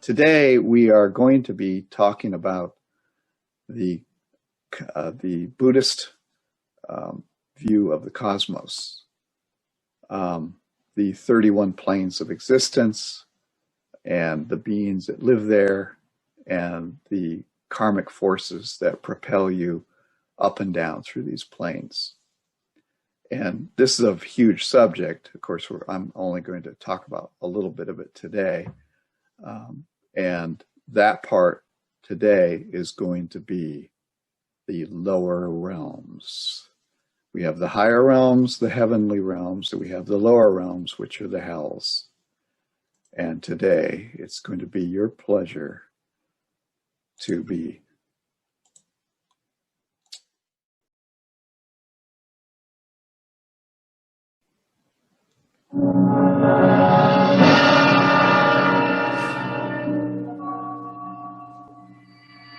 Today we are going to be talking about the Buddhist view of the cosmos, the 31 planes of existence, and the beings that live there, and the karmic forces that propel you up and down through these planes. And this is a huge subject. Of course, I'm only going to talk about a little bit of it today. And that part today is going to be the lower realms. We have the higher realms, the heavenly realms, and we have the lower realms, which are the hells. And today it's going to be your pleasure to be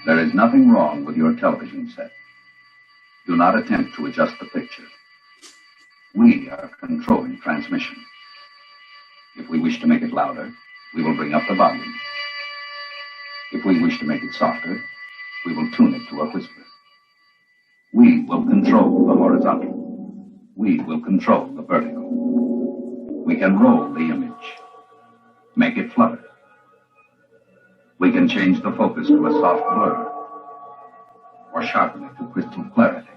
There is nothing wrong with your television set. Do not attempt to adjust the picture. We are controlling transmission. If we wish to make it louder, we will bring up the volume. If we wish to make it softer, we will tune it to a whisper. We will control the horizontal. We will control the vertical. We can roll the image, make it flutter. We can change the focus to a soft blur, or sharpen it to crystal clarity.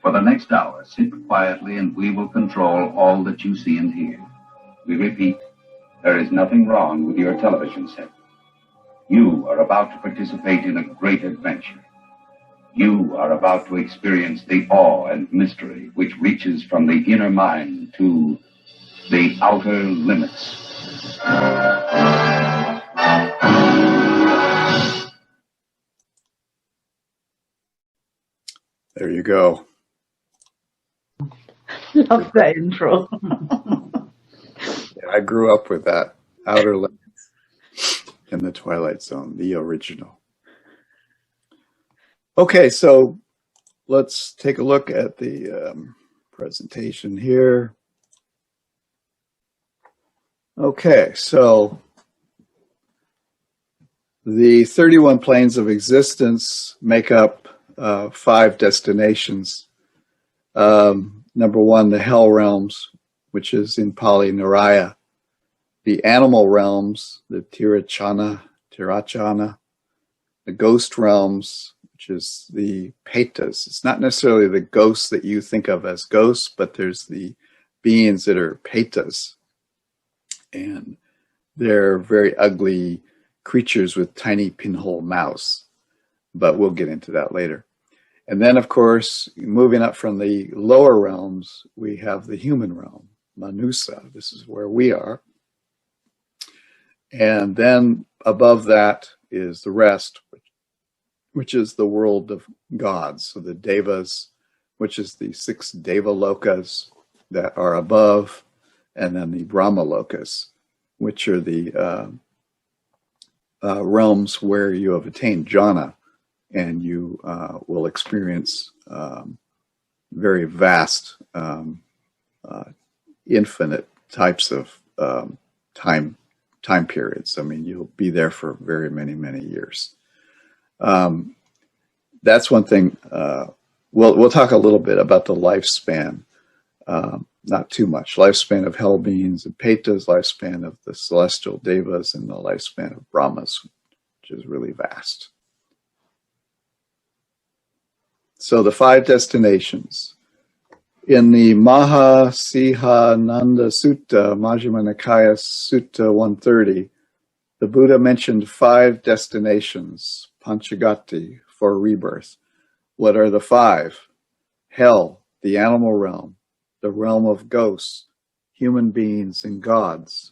For the next hour, sit quietly and we will control all that you see and hear. We repeat, there is nothing wrong with your television set. You are about to participate in a great adventure. You are about to experience the awe and mystery which reaches from the inner mind to the outer limits. There you go. Love that intro. I grew up with that. Outer Limits in the Twilight Zone, the original. Okay, so let's take a look at the presentation here. Okay, so the 31 planes of existence make up 5 destinations. Number 1, the hell realms, which is in Pali Naraya. The animal realms, the Tirachana, the ghost realms, which is the Petas. It's not necessarily the ghosts that you think of as ghosts, but there's the beings that are Petas. And they're very ugly creatures with tiny pinhole mouths. But we'll get into that later. And then, of course, moving up from the lower realms, we have the human realm, Manusa. This is where we are. And then above that is the rest, which is the world of gods. So the Devas, which is the 6 Deva lokas that are above, and then the Brahma lokas, which are the realms where you have attained jhana. And you will experience very vast, infinite types of time periods. I mean, you'll be there for very many years. That's one thing. We'll talk a little bit about the lifespan, not too much. Lifespan of hell beings and Petas, lifespan of the celestial devas, and the lifespan of Brahmas, which is really vast. So the 5 destinations. In the Mahasihananda Sutta, Majjhima Nikaya Sutta 130, the Buddha mentioned 5 destinations, Panchagati, for rebirth. What are the 5? Hell, the animal realm, the realm of ghosts, human beings, and gods.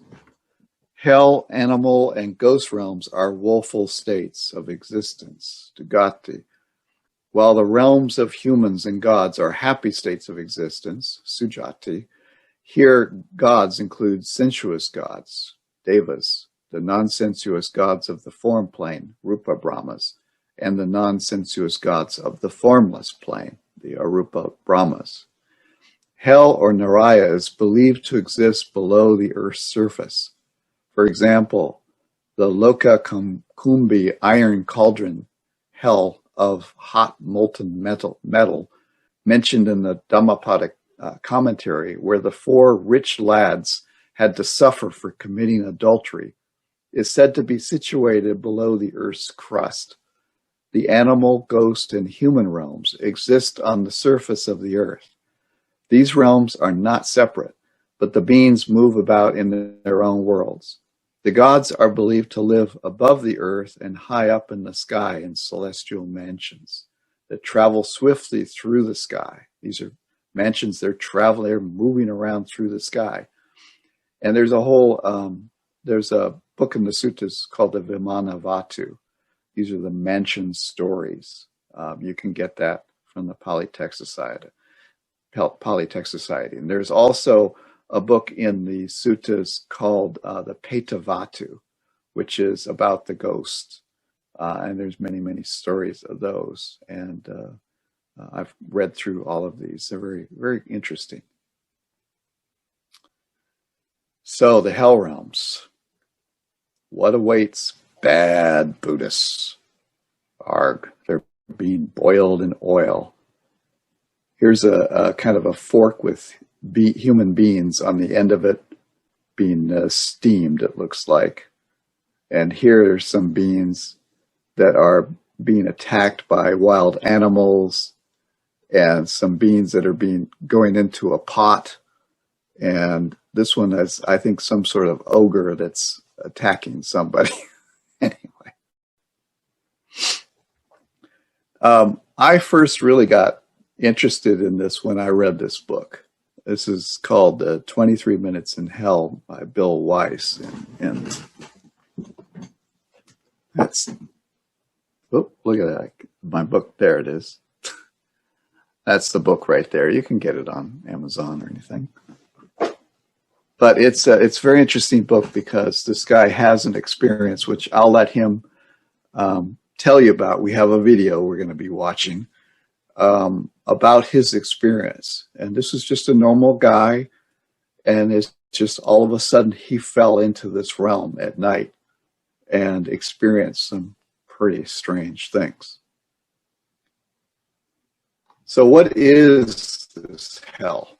Hell, animal, and ghost realms are woeful states of existence, Dugati. While the realms of humans and gods are happy states of existence, Sujati, here gods include sensuous gods, Devas, the non-sensuous gods of the form plane, Rupa Brahmas, and the non-sensuous gods of the formless plane, the Arupa Brahmas. Hell or Naraya is believed to exist below the Earth's surface. For example, the Loka Kumbhi iron cauldron hell of hot molten metal mentioned in the Dhammapada commentary, where the 4 rich lads had to suffer for committing adultery, is said to be situated below the earth's crust. The animal, ghost, and human realms exist on the surface of the earth. These realms are not separate, but the beings move about in their own worlds. The gods are believed to live above the earth and high up in the sky in celestial mansions that travel swiftly through the sky. These are mansions they're moving around through the sky. And there's there's a book in the suttas called the Vimana Vatu. These are the mansion stories. You can get that from the Pali Text Society. And there's also a book in the suttas called the Petavatu, which is about the ghost. And there's many, many stories of those. And I've read through all of these. They're very, very interesting. So the hell realms. What awaits bad Buddhists? Arg, they're being boiled in oil. Here's a kind of a fork with human beings on the end of it being steamed, it looks like. And here are some beings that are being attacked by wild animals, and some beings that are going into a pot. And this one is, I think, some sort of ogre that's attacking somebody. Anyway. I first really got interested in this when I read this book. This is called 23 Minutes in Hell by Bill Weiss. And that's, oh, look at that. My book, there it is. That's the book right there. You can get it on Amazon or anything. But it's a very interesting book because this guy has an experience, which I'll let him tell you about. We have a video we're going to be watching about his experience. And this is just a normal guy, and it's just all of a sudden he fell into this realm at night and experienced some pretty strange things. So what is this hell?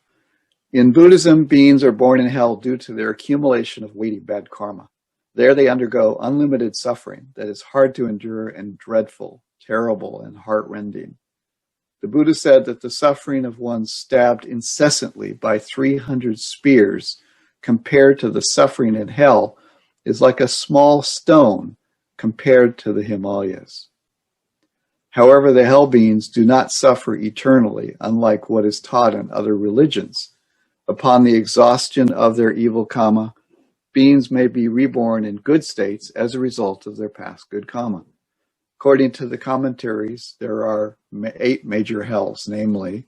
In Buddhism, beings are born in hell due to their accumulation of weighty bad karma. There they undergo unlimited suffering that is hard to endure and dreadful, terrible, and heart-rending. The Buddha said that the suffering of one stabbed incessantly by 300 spears compared to the suffering in hell is like a small stone compared to the Himalayas. However, the hell beings do not suffer eternally, unlike what is taught in other religions. Upon the exhaustion of their evil karma, beings may be reborn in good states as a result of their past good karma. According to the commentaries, there are 8 major hells, namely,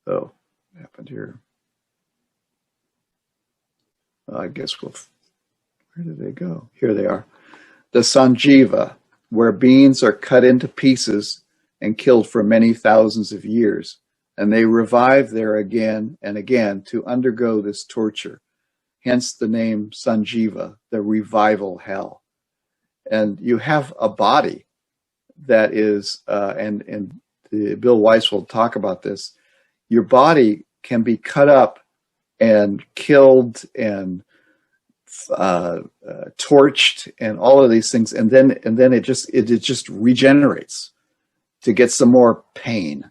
what happened here? I guess where did they go? Here they are. The Sanjiva, where beings are cut into pieces and killed for many thousands of years, and they revive there again and again to undergo this torture. Hence the name Sanjiva, the revival hell. And you have a body that is, and Bill Weiss will talk about this, your body can be cut up and killed and torched and all of these things, and then it just regenerates to get some more pain.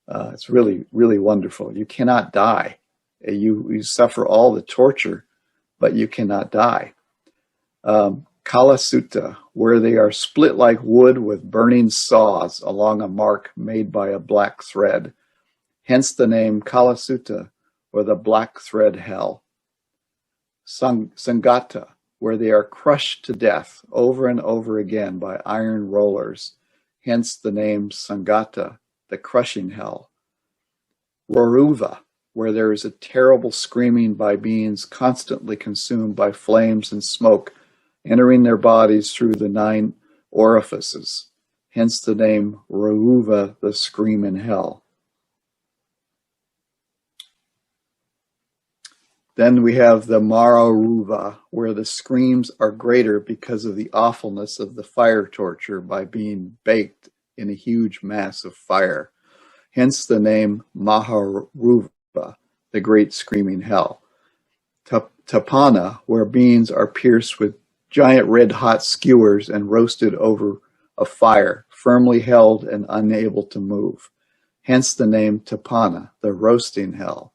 It's really, really wonderful. You cannot die. You suffer all the torture, but you cannot die. Kala Sutta, where they are split like wood with burning saws along a mark made by a black thread. Hence the name Kala Sutta, or the black thread hell. Sangata, where they are crushed to death over and over again by iron rollers. Hence the name Sangata, the crushing hell. Roruva, where there is a terrible screaming by beings constantly consumed by flames and smoke, entering their bodies through the 9 orifices. Hence the name Roruva, the scream in hell. Then we have the Mararuva, where the screams are greater because of the awfulness of the fire torture by being baked in a huge mass of fire. Hence the name Maharuva, the great screaming hell. Tapana, where beings are pierced with giant red-hot skewers and roasted over a fire, firmly held and unable to move. Hence the name Tapana, the roasting hell.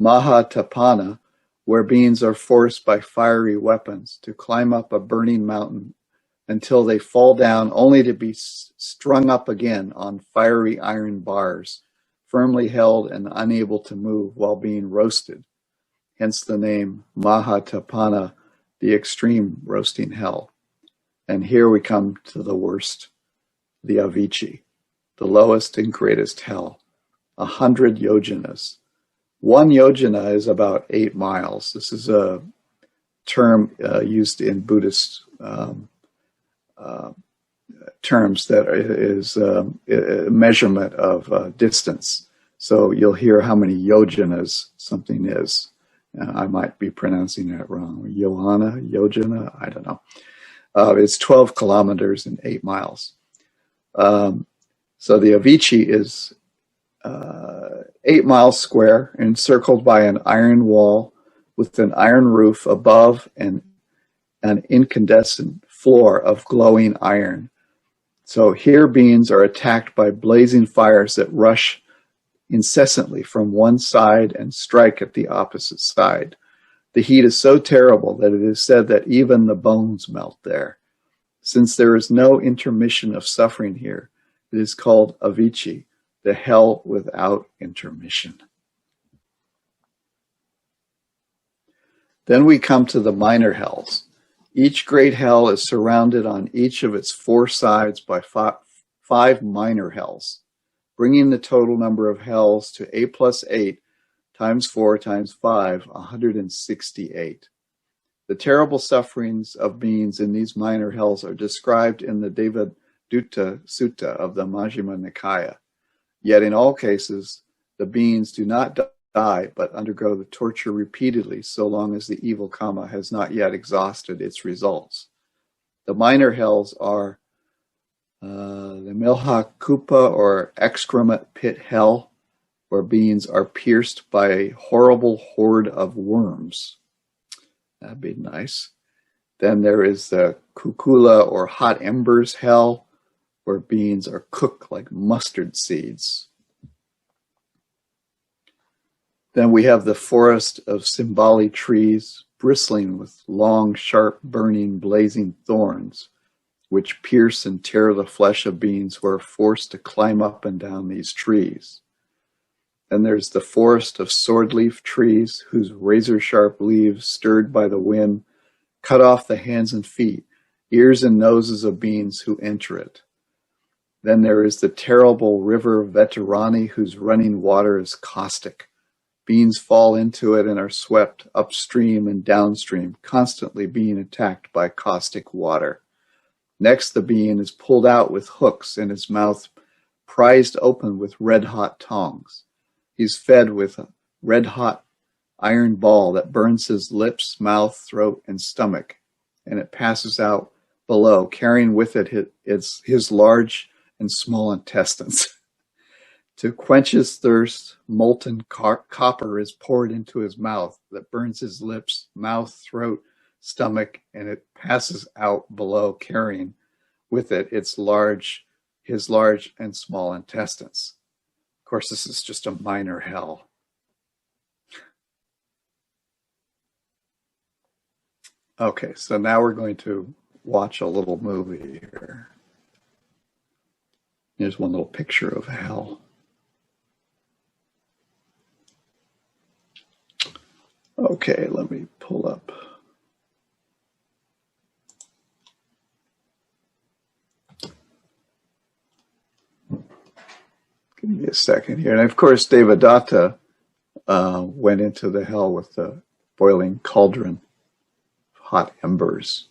Mahatapana, where beings are forced by fiery weapons to climb up a burning mountain until they fall down only to be strung up again on fiery iron bars, firmly held and unable to move while being roasted. Hence the name Mahatapana, the extreme roasting hell. And here we come to the worst, the Avicii, the lowest and greatest hell, 100 yojanas. 1 yojana is about 8 miles. This is a term used in Buddhist terms that is a measurement of distance. So you'll hear how many yojanas something is. I might be pronouncing that wrong. Yojana, I don't know. It's 12 kilometers and 8 miles. So the Avicii is 8 miles square, encircled by an iron wall with an iron roof above and an incandescent floor of glowing iron. So here beings are attacked by blazing fires that rush incessantly from one side and strike at the opposite side. The heat is so terrible that it is said that even the bones melt there. Since there is no intermission of suffering here, it is called Avicii, the hell without intermission. Then we come to the minor hells. Each great hell is surrounded on each of its 4 sides by 5 minor hells, bringing the total number of hells to 8 plus 8 times 4 times 5, 168. The terrible sufferings of beings in these minor hells are described in the Devadutta Sutta of the Majjhima Nikaya. Yet in all cases, the beings do not die, but undergo the torture repeatedly so long as the evil karma has not yet exhausted its results. The minor hells are the Milhakupa, or excrement pit hell, where beings are pierced by a horrible horde of worms. That'd be nice. Then there is the Kukula, or hot embers hell, where beings are cooked like mustard seeds. Then we have the forest of Simbali trees, bristling with long, sharp, burning, blazing thorns, which pierce and tear the flesh of beings who are forced to climb up and down these trees. Then there's the forest of swordleaf trees, whose razor-sharp leaves, stirred by the wind, cut off the hands and feet, ears and noses of beings who enter it. Then there is the terrible river Veterani, whose running water is caustic. Beings fall into it and are swept upstream and downstream, constantly being attacked by caustic water. Next, the being is pulled out with hooks and his mouth prized open with red-hot tongs. He's fed with a red-hot iron ball that burns his lips, mouth, throat, and stomach, and it passes out below, carrying with it his large and small intestines. To quench his thirst, molten copper is poured into his mouth that burns his lips, mouth, throat, stomach, and it passes out below, carrying with it his large and small intestines. Of course, this is just a minor hell. Okay, so now we're going to watch a little movie here. Here's one little picture of hell. Okay, let me pull up. Give me a second here. And of course, Devadatta went into the hell with the boiling cauldron of hot embers.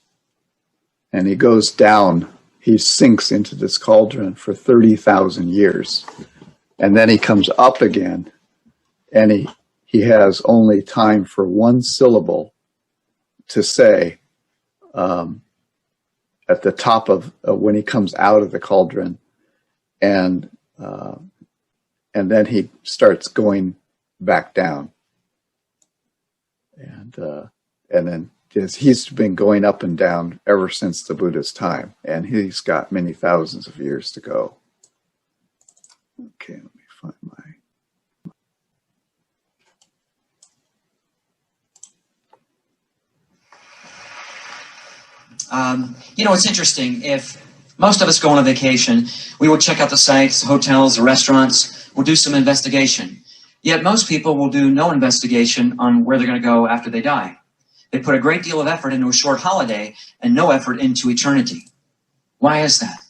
And he goes down, he sinks into this cauldron for 30,000 years. And then he comes up again, and he has only time for one syllable to say at the top of when he comes out of the cauldron, and then he starts going back down, and then he's been going up and down ever since the Buddha's time, and he's got many thousands of years to go. Okay, let me find my. It's interesting. If most of us go on a vacation, we will check out the sites, hotels, restaurants. We'll do some investigation. Yet most people will do no investigation on where they're going to go after they die. They put a great deal of effort into a short holiday and no effort into eternity. Why is that?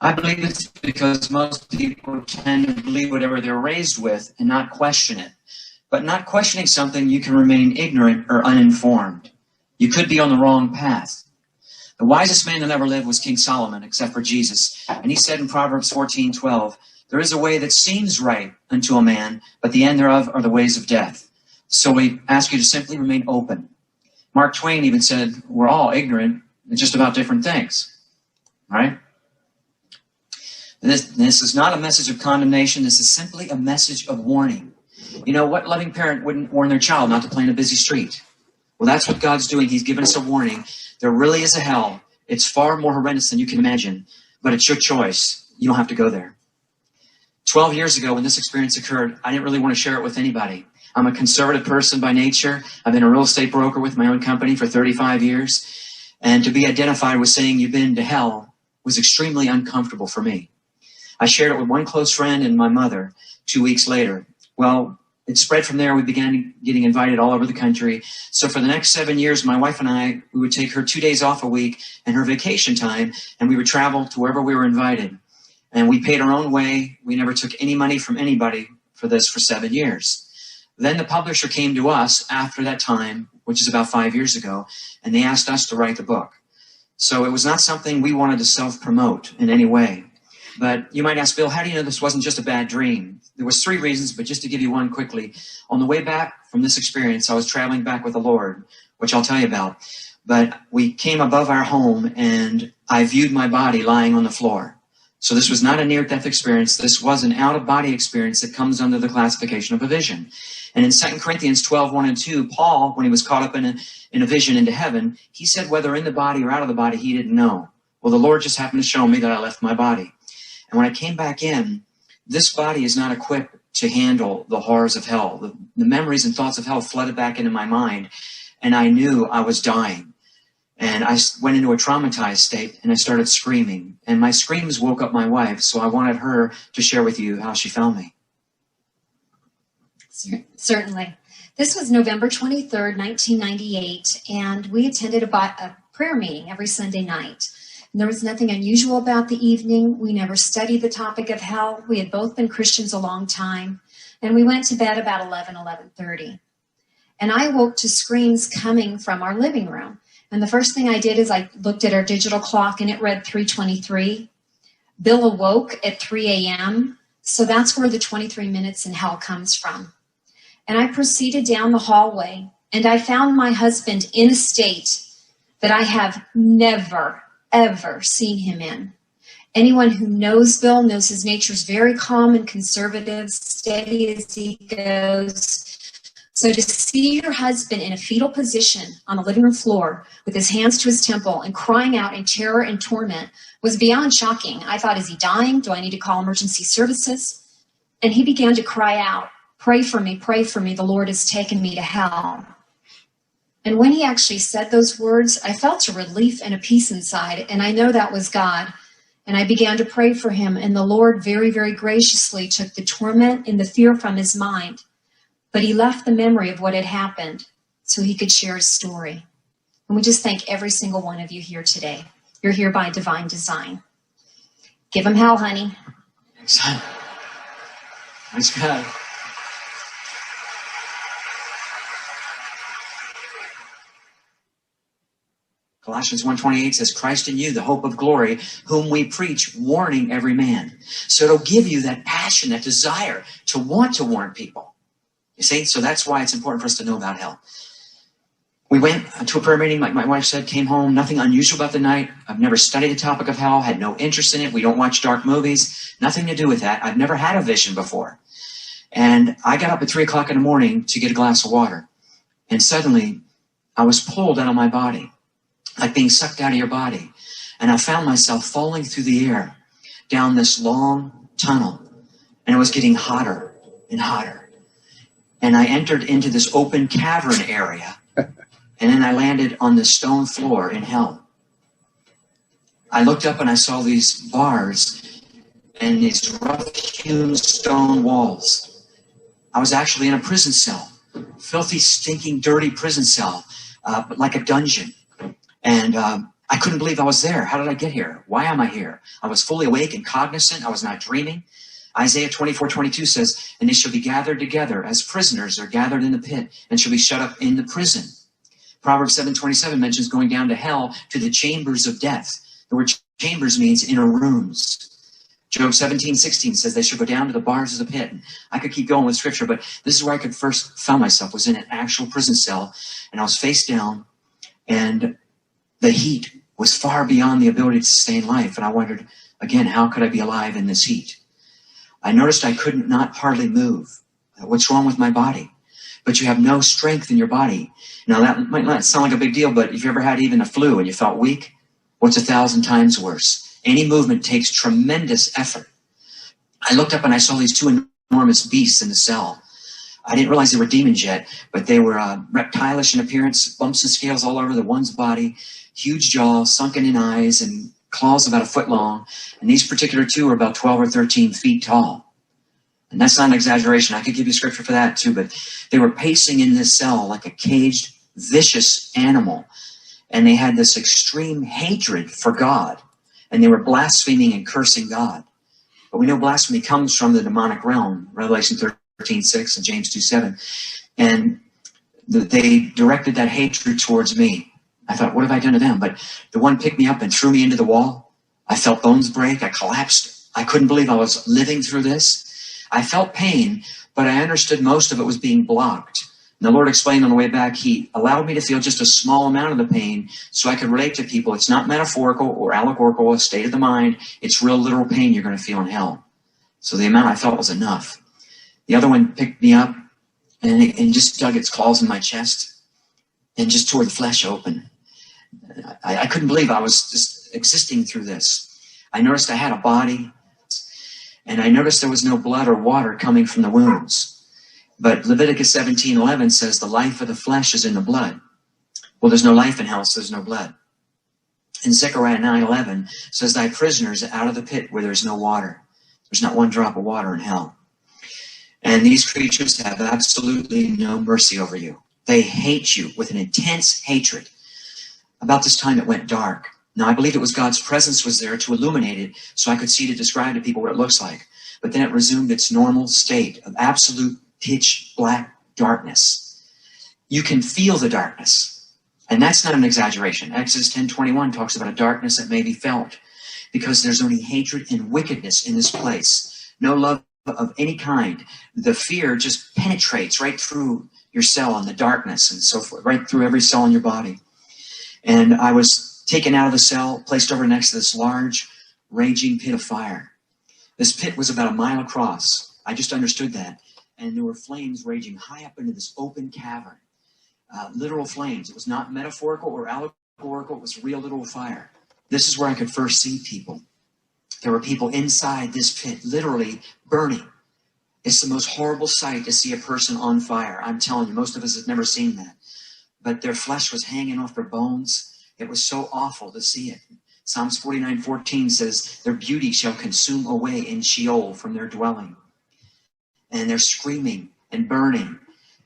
I believe it's because most people tend to believe whatever they're raised with and not question it. But not questioning something, you can remain ignorant or uninformed. You could be on the wrong path. The wisest man that ever lived was King Solomon, except for Jesus. And he said in Proverbs 14:12, there is a way that seems right unto a man, but the end thereof are the ways of death. So we ask you to simply remain open. Mark Twain even said, we're all ignorant just about different things. All right? This is not a message of condemnation. This is simply a message of warning. You know, what loving parent wouldn't warn their child not to play in a busy street? Well, that's what God's doing. He's given us a warning. There really is a hell. It's far more horrendous than you can imagine, but it's your choice. You don't have to go there. 12 years ago, when this experience occurred, I didn't really want to share it with anybody. I'm a conservative person by nature. I've been a real estate broker with my own company for 35 years. And to be identified with saying you've been to hell was extremely uncomfortable for me. I shared it with one close friend and my mother 2 weeks later. Well, it spread from there. We began getting invited all over the country. So for the next 7 years, my wife and I, we would take her 2 days off a week and her vacation time, and we would travel to wherever we were invited. And we paid our own way. We never took any money from anybody for this for 7 years. Then the publisher came to us after that time, which is about 5 years ago, and they asked us to write the book. So it was not something we wanted to self-promote in any way. But you might ask, Bill, how do you know this wasn't just a bad dream? There was 3 reasons, but just to give you one quickly. On the way back from this experience, I was traveling back with the Lord, which I'll tell you about. But we came above our home, and I viewed my body lying on the floor. So this was not a near-death experience. This was an out-of-body experience that comes under the classification of a vision. And in 2 Corinthians 12:1 and 2, Paul, when he was caught up in a vision into heaven, he said whether in the body or out of the body, he didn't know. Well, the Lord just happened to show me that I left my body. And when I came back in, this body is not equipped to handle the horrors of hell. The memories and thoughts of hell flooded back into my mind, and I knew I was dying. And I went into a traumatized state, and I started screaming. And my screams woke up my wife, so I wanted her to share with you how she found me. Certainly. This was November 23rd, 1998, and we attended a prayer meeting every Sunday night. And there was nothing unusual about the evening. We never studied the topic of hell. We had both been Christians a long time, and we went to bed about 11:30. And I woke to screams coming from our living room. And the first thing I did is I looked at our digital clock, and it read 3:23. Bill awoke at 3 a.m., so that's where the 23 minutes in hell comes from. And I proceeded down the hallway, and I found my husband in a state that I have never, ever seen him in. Anyone who knows Bill knows his nature is very calm and conservative, steady as he goes. So to see your husband in a fetal position on the living room floor with his hands to his temple and crying out in terror and torment was beyond shocking. I thought, is he dying? Do I need to call emergency services? And he began to cry out, pray for me, the Lord has taken me to hell. And when he actually said those words, I felt a relief and a peace inside, and I know that was God. And I began to pray for him, and the Lord very, very graciously took the torment and the fear from his mind. But he left the memory of what had happened so he could share his story. And we just thank every single one of you here today. You're here by divine design. Give him hell, honey. Son. Praise God. Colossians 1:28 says, Christ in you, the hope of glory, whom we preach, warning every man. So it'll give you that passion, that desire to want to warn people. You see? So that's why it's important for us to know about hell. We went to a prayer meeting, like my wife said, came home, nothing unusual about the night. I've never studied the topic of hell, had no interest in it. We don't watch dark movies, nothing to do with that. I've never had a vision before. And I got up at 3 o'clock in the morning to get a glass of water. And suddenly I was pulled out of my body, like being sucked out of your body. And I found myself falling through the air down this long tunnel. And it was getting hotter and hotter. And I entered into this open cavern area. And then I landed on the stone floor in hell. I looked up and I saw these bars and these rough-hewn stone walls. I was actually in a prison cell, filthy, stinking, dirty prison cell, but like a dungeon. And I couldn't believe I was there. How did I get here? Why am I here? I was fully awake and cognizant. I was not dreaming. Isaiah 24:22 says, and they shall be gathered together as prisoners are gathered in the pit and shall be shut up in the prison. Proverbs 7:27 mentions going down to hell, to the chambers of death. The word chambers means inner rooms. Job 17:16 says they should go down to the bars of the pit. And I could keep going with scripture, but this is where I could first found myself, was in an actual prison cell, and I was face down, and the heat was far beyond the ability to sustain life. And I wondered, again, how could I be alive in this heat? I noticed I could not hardly move. What's wrong with my body? But you have no strength in your body. Now, that might not sound like a big deal, but if you ever had even a flu and you felt weak, what's 1,000 times worse? Any movement takes tremendous effort. I looked up and I saw these two enormous beasts in the cell. I didn't realize they were demons yet, but they were reptilish in appearance, bumps and scales all over the one's body, huge jaw, sunken in eyes, and claws about 1 foot long. And these particular two are about 12 or 13 feet tall. And that's not an exaggeration. I could give you scripture for that too, but they were pacing in this cell like a caged, vicious animal. And they had this extreme hatred for God. And they were blaspheming and cursing God. But we know blasphemy comes from the demonic realm, Revelation 13:6 and James 2:7. And they directed that hatred towards me. I thought, what have I done to them? But the one picked me up and threw me into the wall. I felt bones break. I collapsed. I couldn't believe I was living through this. I felt pain, but I understood most of it was being blocked. And the Lord explained on the way back, He allowed me to feel just a small amount of the pain so I could relate to people. It's not metaphorical or allegorical, a state of the mind. It's real literal pain you're going to feel in hell. So the amount I felt was enough. The other one picked me up and just dug its claws in my chest and just tore the flesh open. I couldn't believe I was just existing through this. I noticed I had a body, and I noticed there was no blood or water coming from the wounds. But Leviticus 17:11 says the life of the flesh is in the blood. Well, there's no life in hell, so there's no blood. And Zechariah 9:11 says thy prisoners are out of the pit where there's no water. There's not one drop of water in hell. And these creatures have absolutely no mercy over you. They hate you with an intense hatred. About this time it went dark. Now, I believe it was God's presence was there to illuminate it so I could see to describe to people what it looks like. But then it resumed its normal state of absolute pitch black darkness. You can feel the darkness. And that's not an exaggeration. Exodus 10:21 talks about a darkness that may be felt because there's only hatred and wickedness in this place. No love of any kind. The fear just penetrates right through your cell and the darkness and so forth, right through every cell in your body. And I was taken out of the cell, placed over next to this large, raging pit of fire. This pit was about 1 mile across. I just understood that. And there were flames raging high up into this open cavern. Literal flames. It was not metaphorical or allegorical. It was real literal fire. This is where I could first see people. There were people inside this pit, literally burning. It's the most horrible sight to see a person on fire. I'm telling you, most of us have never seen that. But their flesh was hanging off their bones. It was so awful to see it. Psalms 49:14 says, their beauty shall consume away in Sheol from their dwelling. And they're screaming and burning.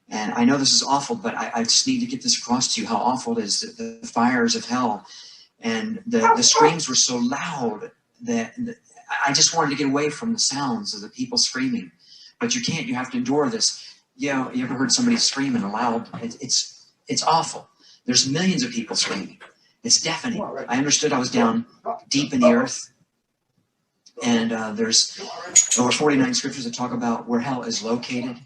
And I know this is awful, but I just need to get this across to you, how awful it is, the fires of hell. And the screams were so loud that I just wanted to get away from the sounds of the people screaming. But you can't, you have to endure this. You know, you ever heard somebody screaming aloud? It's awful. There's millions of people screaming. It's deafening. I understood I was down deep in the earth. And there's over 49 scriptures that talk about where hell is located.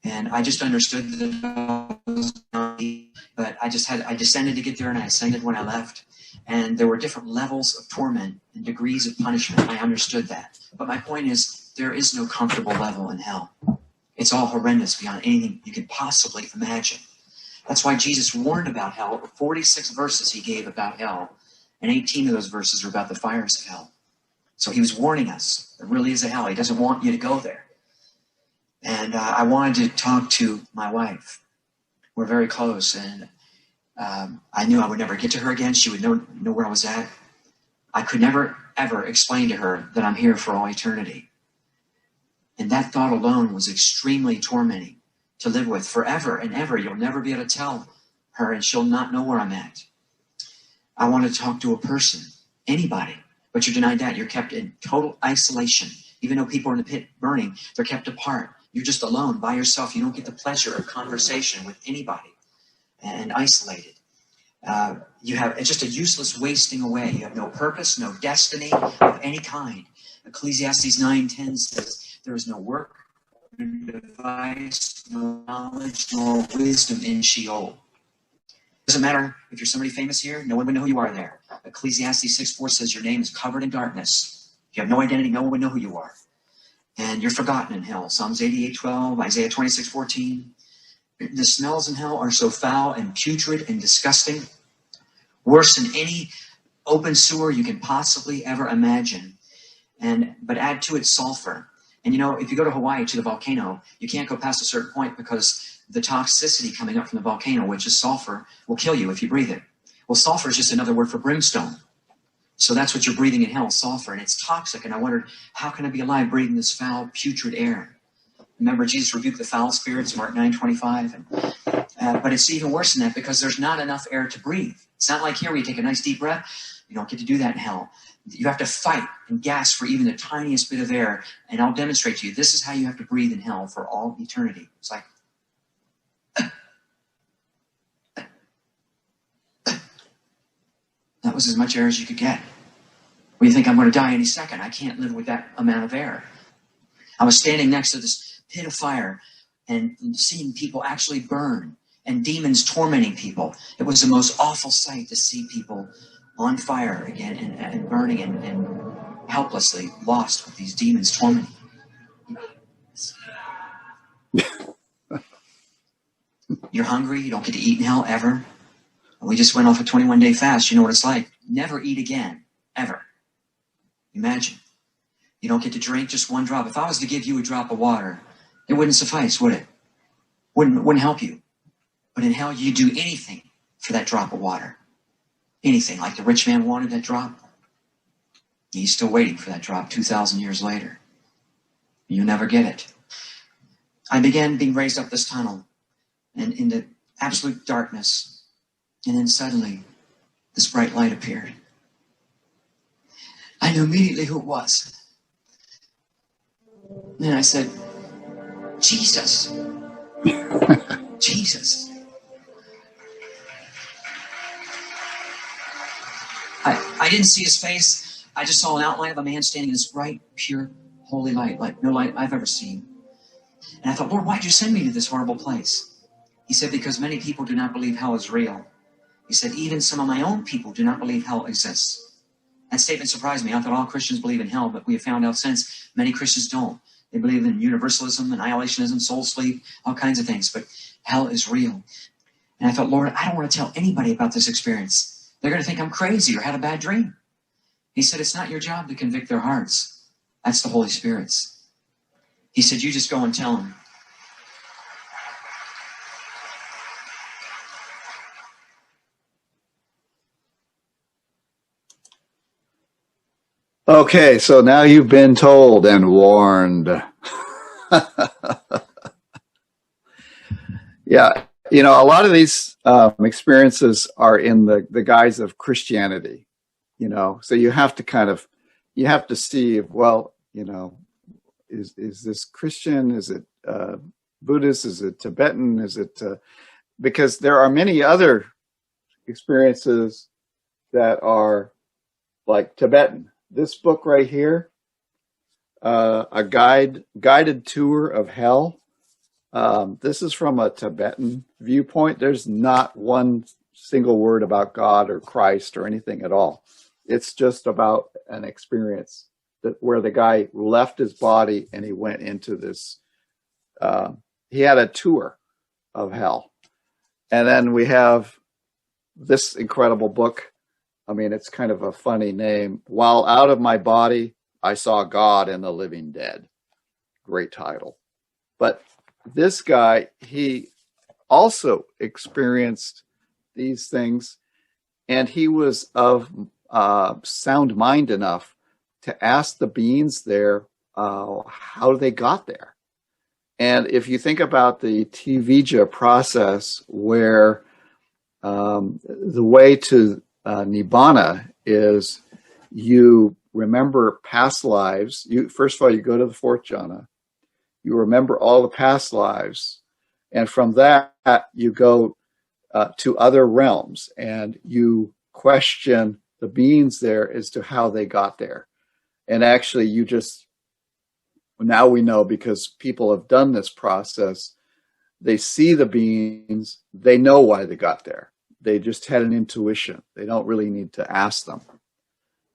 And I just understood that, but I descended to get there, and I ascended when I left. And there were different levels of torment and degrees of punishment. I understood that. But my point is, there is no comfortable level in hell. It's all horrendous beyond anything you could possibly imagine. That's why Jesus warned about hell. 46 verses he gave about hell, and 18 of those verses are about the fires of hell. So he was warning us. There really is a hell. He doesn't want you to go there. And I wanted to talk to my wife. We're very close, and I knew I would never get to her again. She would know where I was at. I could never, ever explain to her that I'm here for all eternity. And that thought alone was extremely tormenting to live with forever and ever. You'll never be able to tell her, and she'll not know where I'm at. I want to talk to a person, anybody, but you're denied that. You're kept in total isolation. Even though people are in the pit burning, they're kept apart. You're just alone by yourself. You don't get the pleasure of conversation with anybody, and isolated. It's just a useless wasting away. You have no purpose, no destiny of any kind. Ecclesiastes 9:10 says, there is no work, no device, no knowledge, nor wisdom in Sheol. Doesn't matter if you're somebody famous here, no one would know who you are there. Ecclesiastes 6:4 says your name is covered in darkness. You have no identity, no one would know who you are. And you're forgotten in hell. Psalms 88:12, Isaiah 26:14. The smells in hell are so foul and putrid and disgusting, worse than any open sewer you can possibly ever imagine. But add to it sulfur. And if you go to Hawaii to the volcano, you can't go past a certain point because the toxicity coming up from the volcano, which is sulfur, will kill you if you breathe it. Well, sulfur is just another word for brimstone. So that's what you're breathing in hell, sulfur, and it's toxic. And I wondered, how can I be alive breathing this foul, putrid air? Remember, Jesus rebuked the foul spirits, Mark 9:25. But it's even worse than that because there's not enough air to breathe. It's not like here where you take a nice deep breath. You don't get to do that in hell. You have to fight and gasp for even the tiniest bit of air. And I'll demonstrate to you, this is how you have to breathe in hell for all eternity. It's like, that was as much air as you could get. Well, you think I'm going to die any second. I can't live with that amount of air. I was standing next to this pit of fire and seeing people actually burn and demons tormenting people. It was the most awful sight to see people on fire again and burning and helplessly lost with these demons tormenting. You're hungry. You don't get to eat in hell ever. We just went off a 21-day fast. You know what it's like. Never eat again, ever. Imagine. You don't get to drink just one drop. If I was to give you a drop of water, it wouldn't suffice, would it? Wouldn't help you. But in hell, you do anything for that drop of water. Anything. Like the rich man wanted that drop. He's still waiting for that drop 2,000 years later. You never get it. I began being raised up this tunnel and into absolute darkness. And then suddenly, this bright light appeared. I knew immediately who it was. And I said, Jesus. Jesus. I didn't see his face. I just saw an outline of a man standing in this bright, pure, holy light, like no light I've ever seen. And I thought, Lord, why'd you send me to this horrible place? He said, because many people do not believe hell is real. He said, even some of my own people do not believe hell exists. That statement surprised me. I thought all Christians believe in hell, but we have found out since many Christians don't. They believe in universalism, annihilationism, soul sleep, all kinds of things, but hell is real. And I thought, Lord, I don't want to tell anybody about this experience. They're going to think I'm crazy or had a bad dream. He said, it's not your job to convict their hearts. That's the Holy Spirit's. He said, you just go and tell them. Okay, so now you've been told and warned. Yeah, a lot of these experiences are in the guise of Christianity, so you have to see, well, is this Christian? Is it Buddhist? Is it Tibetan? Is it, because there are many other experiences that are like Tibetan. This book right here, a guided tour of hell. This is from a Tibetan viewpoint. There's not one single word about God or Christ or anything at all. It's just about an experience where the guy left his body and he went into this. He had a tour of hell. And then we have this incredible book. I mean, it's kind of a funny name. While Out of My Body, I Saw God and the Living Dead. Great title. But this guy, he also experienced these things, and he was of sound mind enough to ask the beings there how they got there. And if you think about the Tvija process, where the way to Nibbana is you remember past lives. First of all, you go to the fourth jhana. You remember all the past lives. And from that, you go to other realms and you question the beings there as to how they got there. And actually, now we know, because people have done this process, they see the beings, they know why they got there. They just had an intuition. They don't really need to ask them.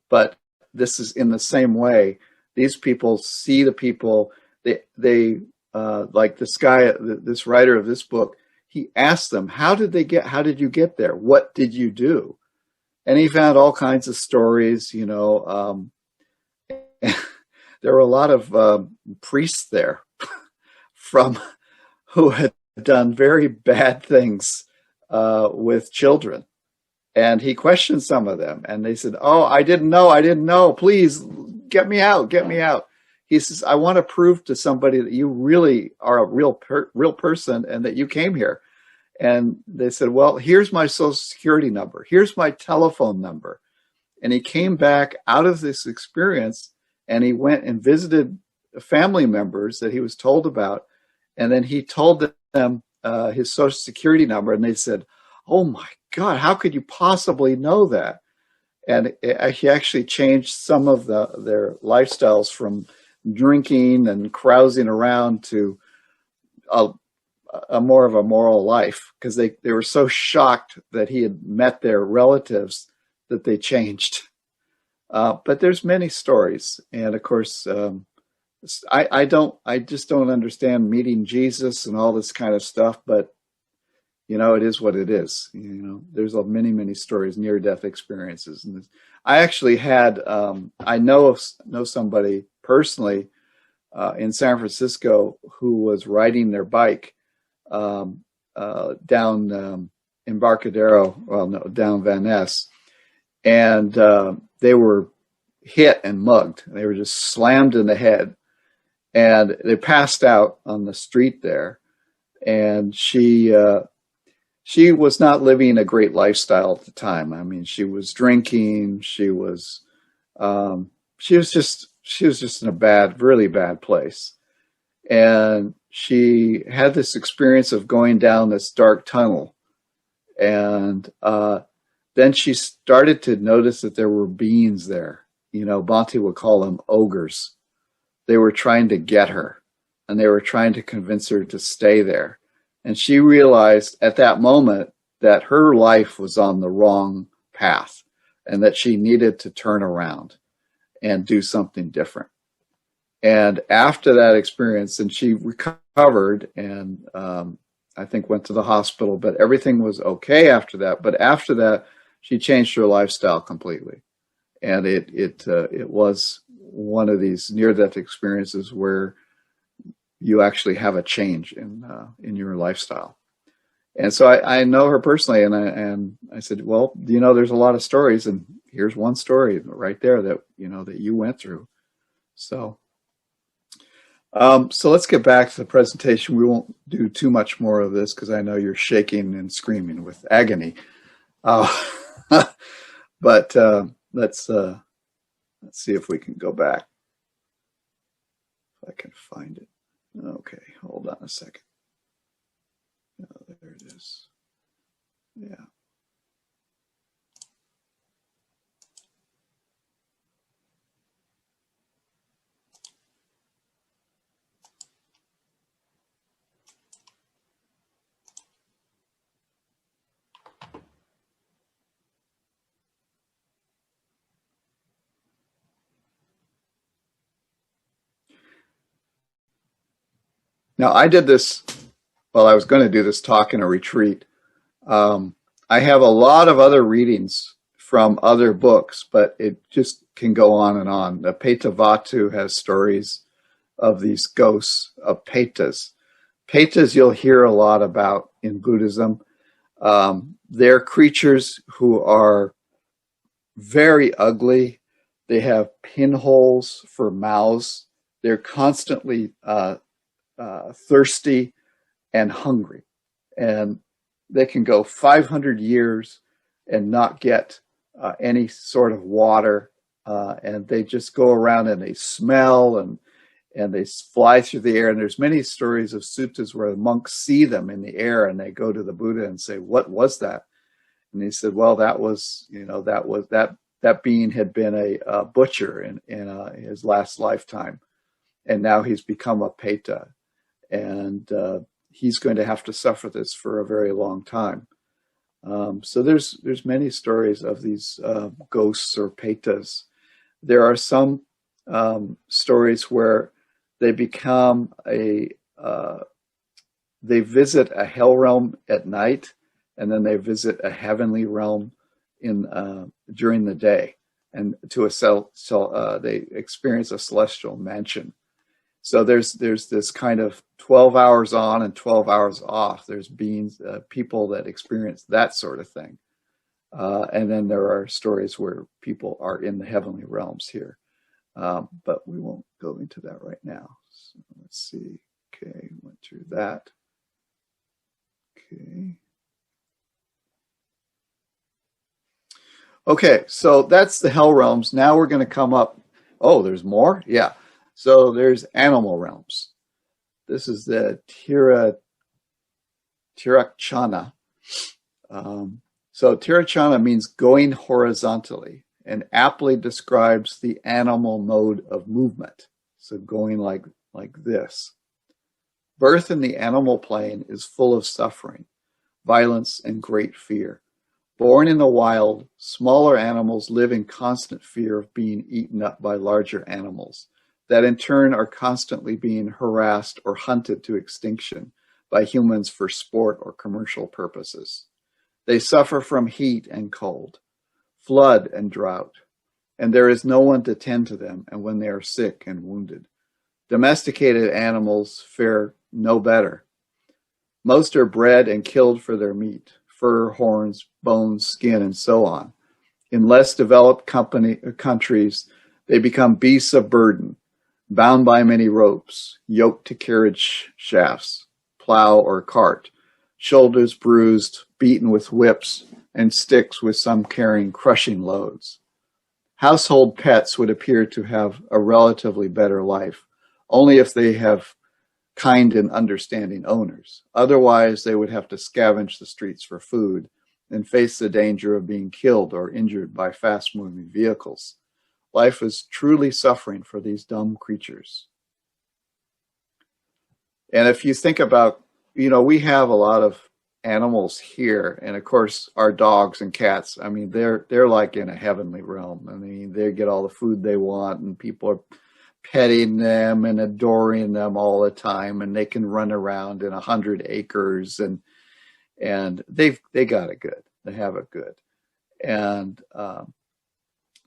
But this is in the same way. These people see the people. They like this guy, this writer of this book. He asked them, "How did you get there? What did you do?" And he found all kinds of stories. There were a lot of priests there who had done very bad things with children. And he questioned some of them, and they said, "Oh, I didn't know. Please get me out. He says, "I want to prove to somebody that you really are a real person and that you came here." And they said, "Well, here's my social security number. Here's my telephone number." And he came back out of this experience, and he went and visited family members that he was told about. And then he told them his social security number, and they said, "Oh my God, how could you possibly know that?" And he actually changed some of their lifestyles from drinking and carousing around to a more of a moral life, because they were so shocked that he had met their relatives that they changed. But there's many stories, and of course, I just don't understand meeting Jesus and all this kind of stuff. But it is what it is. There's many stories, near-death experiences, and I actually had I know somebody personally in San Francisco who was riding their bike down Embarcadero, down Van Ness, and they were hit and mugged. They were just slammed in the head, and they passed out on the street there. And she was not living a great lifestyle at the time. I mean, she was drinking. She was just in a really bad place. And she had this experience of going down this dark tunnel. And then she started to notice that there were beings there. Bhante would call them ogres. They were trying to get her, and they were trying to convince her to stay there. And she realized at that moment that her life was on the wrong path and that she needed to turn around and do something different. And after that experience, and she recovered and I think went to the hospital, but everything was okay after that. But after that, she changed her lifestyle completely. And it was one of these near-death experiences where you actually have a change in your lifestyle. And so I know her personally, and I said, "Well, there's a lot of stories, and here's one story right there that that you went through." So let's get back to the presentation. We won't do too much more of this because I know you're shaking and screaming with agony. But let's see if we can go back. If I can find it. Okay, hold on a second. Oh, there it is. Yeah. Now, I did this, well, I was going to do this talk in a retreat. I have a lot of other readings from other books, but it just can go on and on. The Petavatu has stories of these ghosts of Petas. Petas you'll hear a lot about in Buddhism. They're creatures who are very ugly. They have pinholes for mouths. They're constantly thirsty and hungry. And they can go 500 years and not get any sort of water. And they just go around and they smell and they fly through the air. And there's many stories of suttas where the monks see them in the air and they go to the Buddha and say, "What was that?" And he said, "Well, that being had been a butcher in his last lifetime. And now he's become a Peta. And he's going to have to suffer this for a very long time." So there's many stories of these ghosts or Petas. There are some stories where they become they visit a hell realm at night, and then they visit a heavenly realm during the day, and they experience a celestial mansion. So there's this kind of 12 hours on and 12 hours off. There's beings, people that experience that sort of thing. And then there are stories where people are in the heavenly realms here. But we won't go into that right now. So let's see. Okay, went through that. Okay, so that's the hell realms. Now we're going to come up. Oh, there's more? Yeah. So there's animal realms. This is the Tirakchana. So Tirakchana means going horizontally and aptly describes the animal mode of movement. So going like this. Birth in the animal plane is full of suffering, violence, and great fear. Born in the wild, smaller animals live in constant fear of being eaten up by larger animals, that in turn are constantly being harassed or hunted to extinction by humans for sport or commercial purposes. They suffer from heat and cold, flood and drought, and there is no one to tend to them and when they are sick and wounded. Domesticated animals fare no better. Most are bred and killed for their meat, fur, horns, bones, skin, and so on. In less developed countries, they become beasts of burden, bound by many ropes, yoked to carriage shafts, plow or cart, shoulders bruised, beaten with whips and sticks with some carrying crushing loads. Household pets would appear to have a relatively better life, only if they have kind and understanding owners. Otherwise, they would have to scavenge the streets for food and face the danger of being killed or injured by fast-moving vehicles. Life is truly suffering for these dumb creatures. And if you think about, we have a lot of animals here, and of course our dogs and cats, I mean, they're like in a heavenly realm. I mean, they get all the food they want, and people are petting them and adoring them all the time, and they can run around in 100 acres, and they got it good. They have it good. And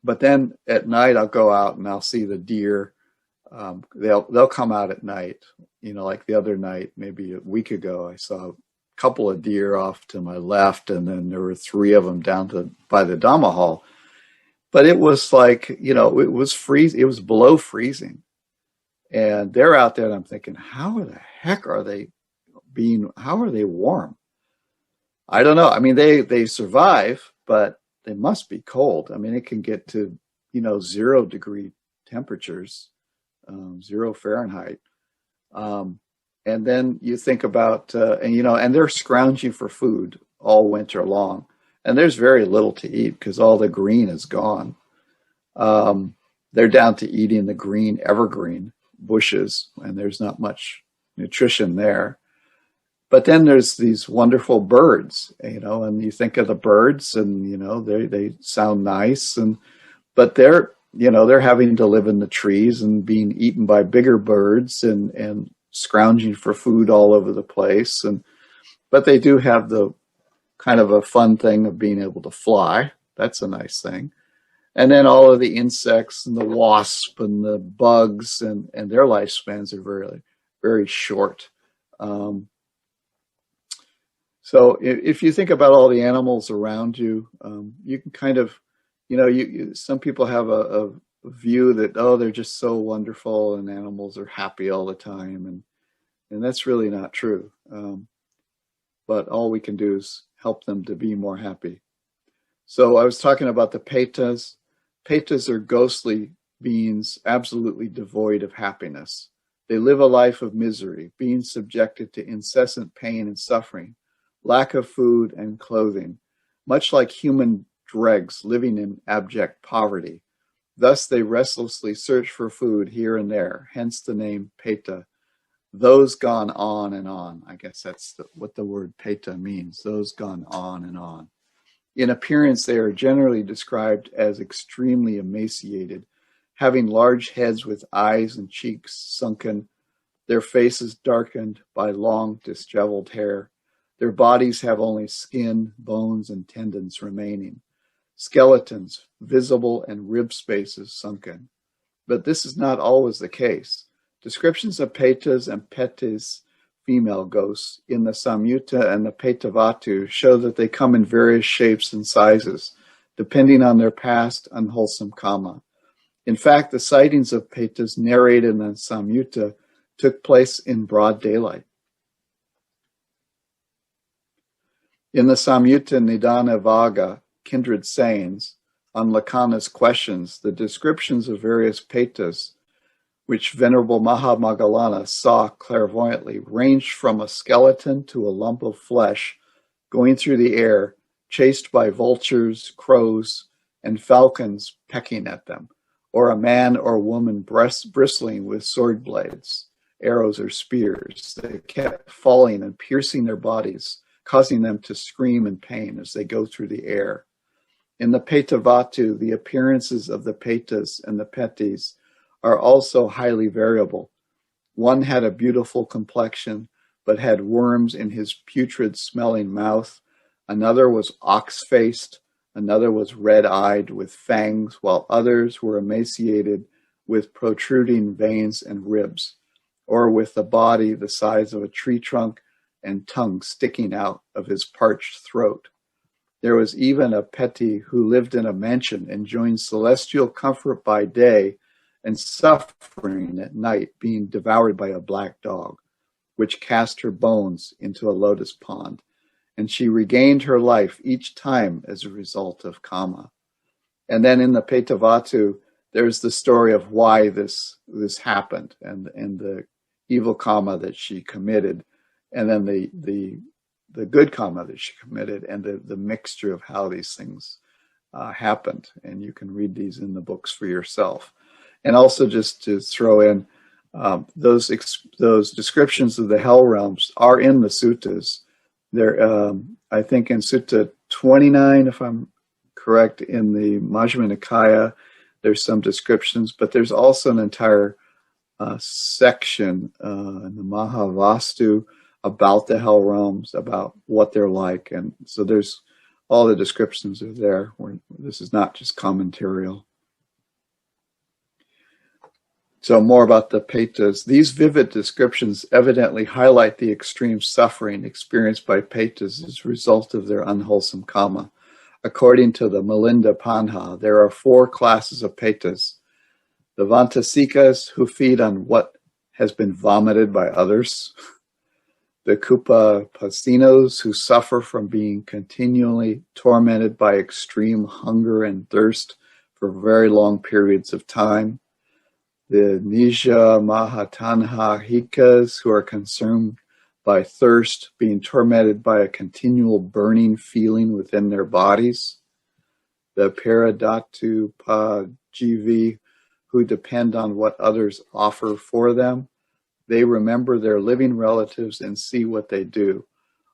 but then at night I'll go out and I'll see the deer. They'll come out at night. Like the other night, maybe a week ago, I saw a couple of deer off to my left, and then there were 3 of them down by the Dhamma hall. But it was like, it was freezing. It was below freezing, and they're out there. And I'm thinking, how the heck are they how are they warm? I don't know. I mean, they survive, but they must be cold. I mean, it can get to, 0 degree temperatures, 0 Fahrenheit. And then you think about, and they're scrounging for food all winter long. And there's very little to eat because all the green is gone. They're down to eating the green evergreen bushes, and there's not much nutrition there. But then there's these wonderful birds, and you think of the birds, and they sound nice, but they're having to live in the trees and being eaten by bigger birds, and scrounging for food all over the place. But they do have the kind of a fun thing of being able to fly. That's a nice thing. And then all of the insects and the wasp and the bugs and their lifespans are very, very short. So if you think about all the animals around you, you can kind of, some people have a view that, oh, they're just so wonderful and animals are happy all the time. And that's really not true. But all we can do is help them to be more happy. So I was talking about the Petas. Petas are ghostly beings absolutely devoid of happiness. They live a life of misery, being subjected to incessant pain and suffering, lack of food and clothing, much like human dregs living in abject poverty. Thus they restlessly search for food here and there, hence the name Peta. Those gone on and on. I guess that's what the word Peta means, those gone on and on. In appearance, they are generally described as extremely emaciated, having large heads with eyes and cheeks sunken, their faces darkened by long, disheveled hair. Their bodies have only skin, bones, and tendons remaining, skeletons visible and rib spaces sunken. But this is not always the case. Descriptions of Petas and Petis, female ghosts, in the Samyutta and the Petavatu show that they come in various shapes and sizes, depending on their past unwholesome karma. In fact, the sightings of Petas narrated in the Samyutta took place in broad daylight. In the Samyutta Nidana Vaga, Kindred Sayings, on Lakana's questions, the descriptions of various Petas which Venerable Mahamoggalana saw clairvoyantly, ranged from a skeleton to a lump of flesh going through the air, chased by vultures, crows, and falcons pecking at them, or a man or woman bristling with sword blades, arrows, or spears. They kept falling and piercing their bodies, causing them to scream in pain as they go through the air. In the Petavatu, the appearances of the Petas and the Petis are also highly variable. One had a beautiful complexion, but had worms in his putrid-smelling mouth. Another was ox-faced. Another was red-eyed with fangs, while others were emaciated with protruding veins and ribs, or with a body the size of a tree trunk and tongue sticking out of his parched throat. There was even a Peti who lived in a mansion, enjoying celestial comfort by day and suffering at night, being devoured by a black dog, which cast her bones into a lotus pond, and she regained her life each time as a result of karma. And then in the Petavatu, there's the story of why this happened, and the evil karma that she committed, and then the good karma that she committed, and the mixture of how these things happened. And you can read these in the books for yourself. And also, just to throw in, those descriptions of the hell realms are in the suttas. They're, I think, in Sutta 29, if I'm correct, in the Majjhima Nikaya, there's some descriptions, but there's also an entire section in the Mahavastu about the hell realms, about what they're like. And so there's all the descriptions are there. This is not just commentarial. So more about the Petas. These vivid descriptions evidently highlight the extreme suffering experienced by Petas as a result of their unwholesome karma. According to the Milinda Panha, there are 4 classes of Petas. The Vantasikas, who feed on what has been vomited by others. The Kupapasinos, who suffer from being continually tormented by extreme hunger and thirst for very long periods of time. The Nija Mahatanhahikas, who are consumed by thirst, being tormented by a continual burning feeling within their bodies. The Paradatu Pajivi, who depend on what others offer for them. They remember their living relatives and see what they do.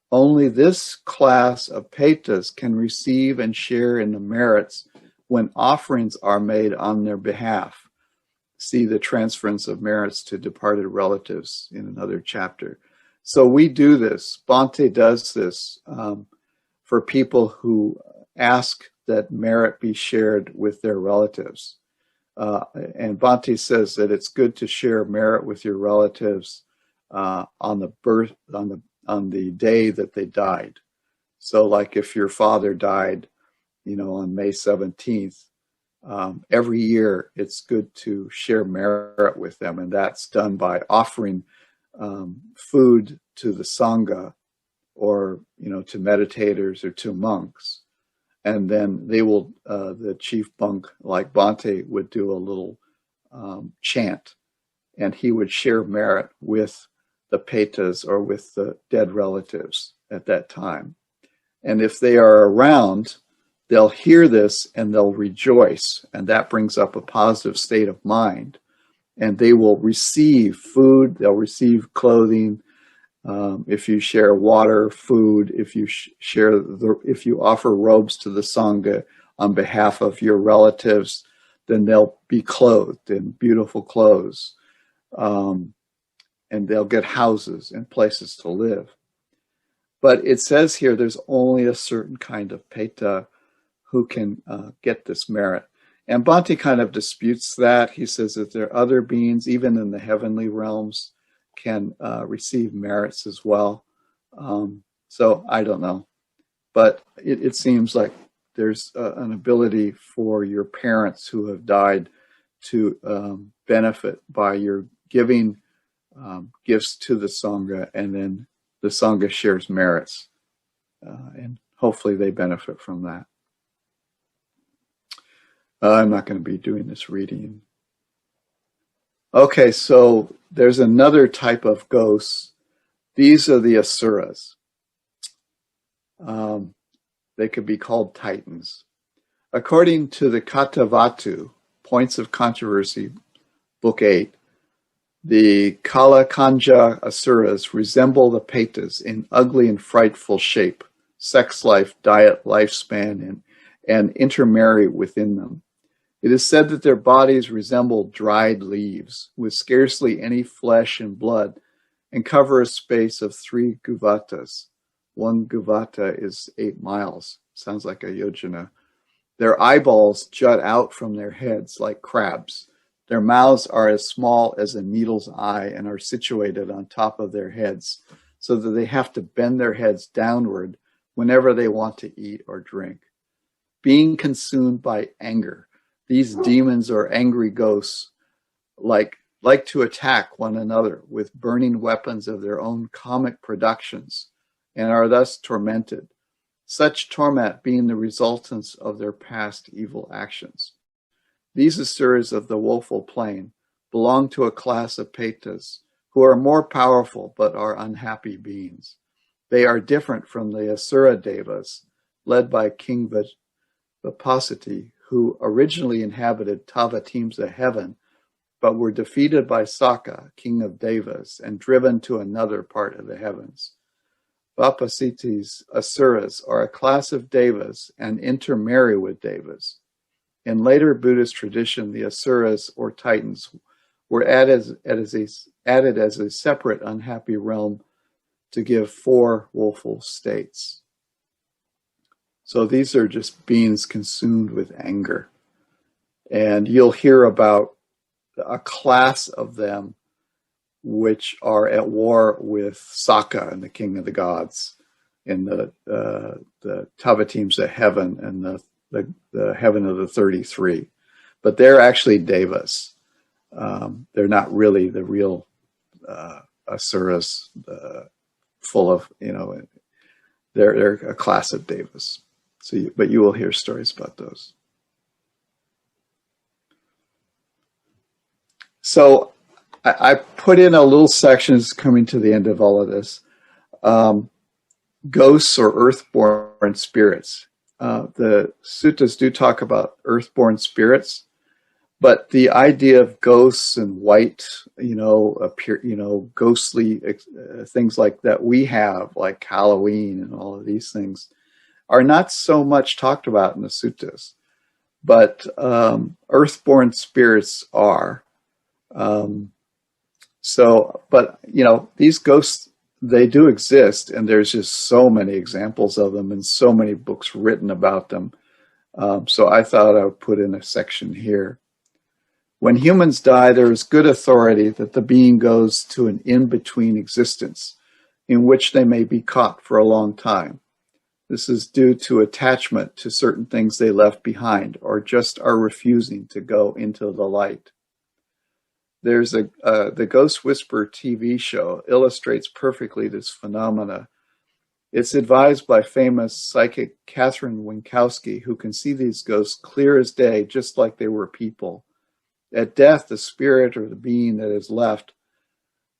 Only this class of Petas can receive and share in the merits when offerings are made on their behalf. see the transference of merits to departed relatives in another chapter. So we do this. Bhante does this for people who ask that merit be shared with their relatives. And Bhante says that it's good to share merit with your relatives on the day that they died. So like if your father died, on May 17th, every year it's good to share merit with them. And that's done by offering food to the Sangha or, to meditators or to monks. And then they will, the chief monk like Bhante would do a little chant, and he would share merit with the petas or with the dead relatives at that time. And if they are around, they'll hear this and they'll rejoice, and that brings up a positive state of mind. And they will receive food, they'll receive clothing. If you share water, food, if you if you offer robes to the Sangha on behalf of your relatives, then they'll be clothed in beautiful clothes, and they'll get houses and places to live. But it says here there's only a certain kind of peta who can get this merit. And Bhante kind of disputes that. He says that there are other beings, even in the heavenly realms, can receive merits as well. So I don't know. But it seems like there's an ability for your parents who have died to benefit by your giving gifts to the Sangha, and then the Sangha shares merits. And hopefully they benefit from that. I'm not going to be doing this reading. Okay, so there's another type of ghosts. These are the Asuras. They could be called Titans. According to the Katavatu, Points of Controversy, Book 8, the Kalakanja Asuras resemble the Petas in ugly and frightful shape, sex life, diet, lifespan, and intermarry within them. It is said that their bodies resemble dried leaves, with scarcely any flesh and blood, and cover a space of 3 guvatas. 1 guvata is 8 miles. Sounds like a yojana. Their eyeballs jut out from their heads like crabs. Their mouths are as small as a needle's eye and are situated on top of their heads, so that they have to bend their heads downward whenever they want to eat or drink. Being consumed by anger, these demons or angry ghosts like to attack one another with burning weapons of their own comic productions, and are thus tormented, such torment being the resultants of their past evil actions. These Asuras of the woeful plane belong to a class of Petas who are more powerful but are unhappy beings. They are different from the Asura Devas, led by King Vipasati, who originally inhabited Tavatimsa heaven, but were defeated by Saka, king of Devas, and driven to another part of the heavens. Vipasati's Asuras are a class of Devas and intermarry with Devas. In later Buddhist tradition, the Asuras, or Titans, were added as a separate unhappy realm to give 4 woeful states. So these are just beings consumed with anger. And you'll hear about a class of them which are at war with Saka and the king of the gods in the Tavatimsa heaven and the heaven of the 33. But they're actually Devas. They're not really the real Asuras, full of, they're a class of Devas. But you will hear stories about those. So I put in a little section, coming to the end of all of this. Ghosts or earthborn spirits. The suttas do talk about earthborn spirits, but the idea of ghosts and white, ghostly things like that we have, like Halloween and all of these things, are not so much talked about in the suttas. But earthborn spirits are. But these ghosts, they do exist, and there's just so many examples of them and so many books written about them. So I thought I would put in a section here. When humans die, there is good authority that the being goes to an in-between existence in which they may be caught for a long time. This is due to attachment to certain things they left behind or just are refusing to go into the light. There's the Ghost Whisperer TV show illustrates perfectly this phenomena. It's advised by famous psychic Catherine Winkowski, who can see these ghosts clear as day, just like they were people. At death, the spirit or the being that is left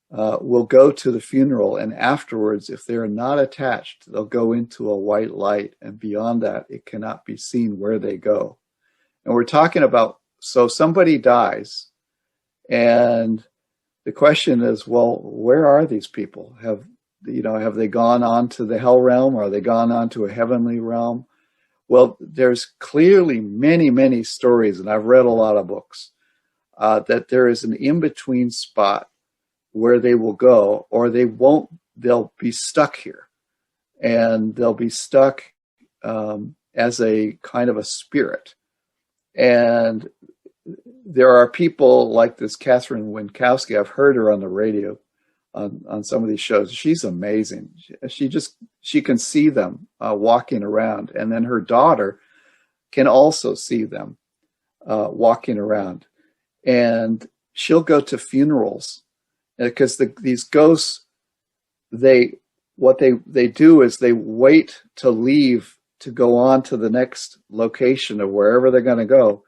will go to the funeral, and afterwards, if they're not attached, they'll go into a white light, and beyond that, it cannot be seen where they go. And we're talking about, so somebody dies, and the question is, well, where are these people? Have they gone on to the hell realm, or are they gone on to a heavenly realm? Well, there's clearly many, many stories, and I've read a lot of books, that there is an in-between spot where they will go, or they won't, they'll be stuck here. And they'll be stuck as a kind of a spirit. And there are people like this Catherine Winkowski. I've heard her on the radio on some of these shows. She's amazing. She can see them walking around. And then her daughter can also see them walking around. And she'll go to funerals because these ghosts, what they do is they wait to leave to go on to the next location of wherever they're going to go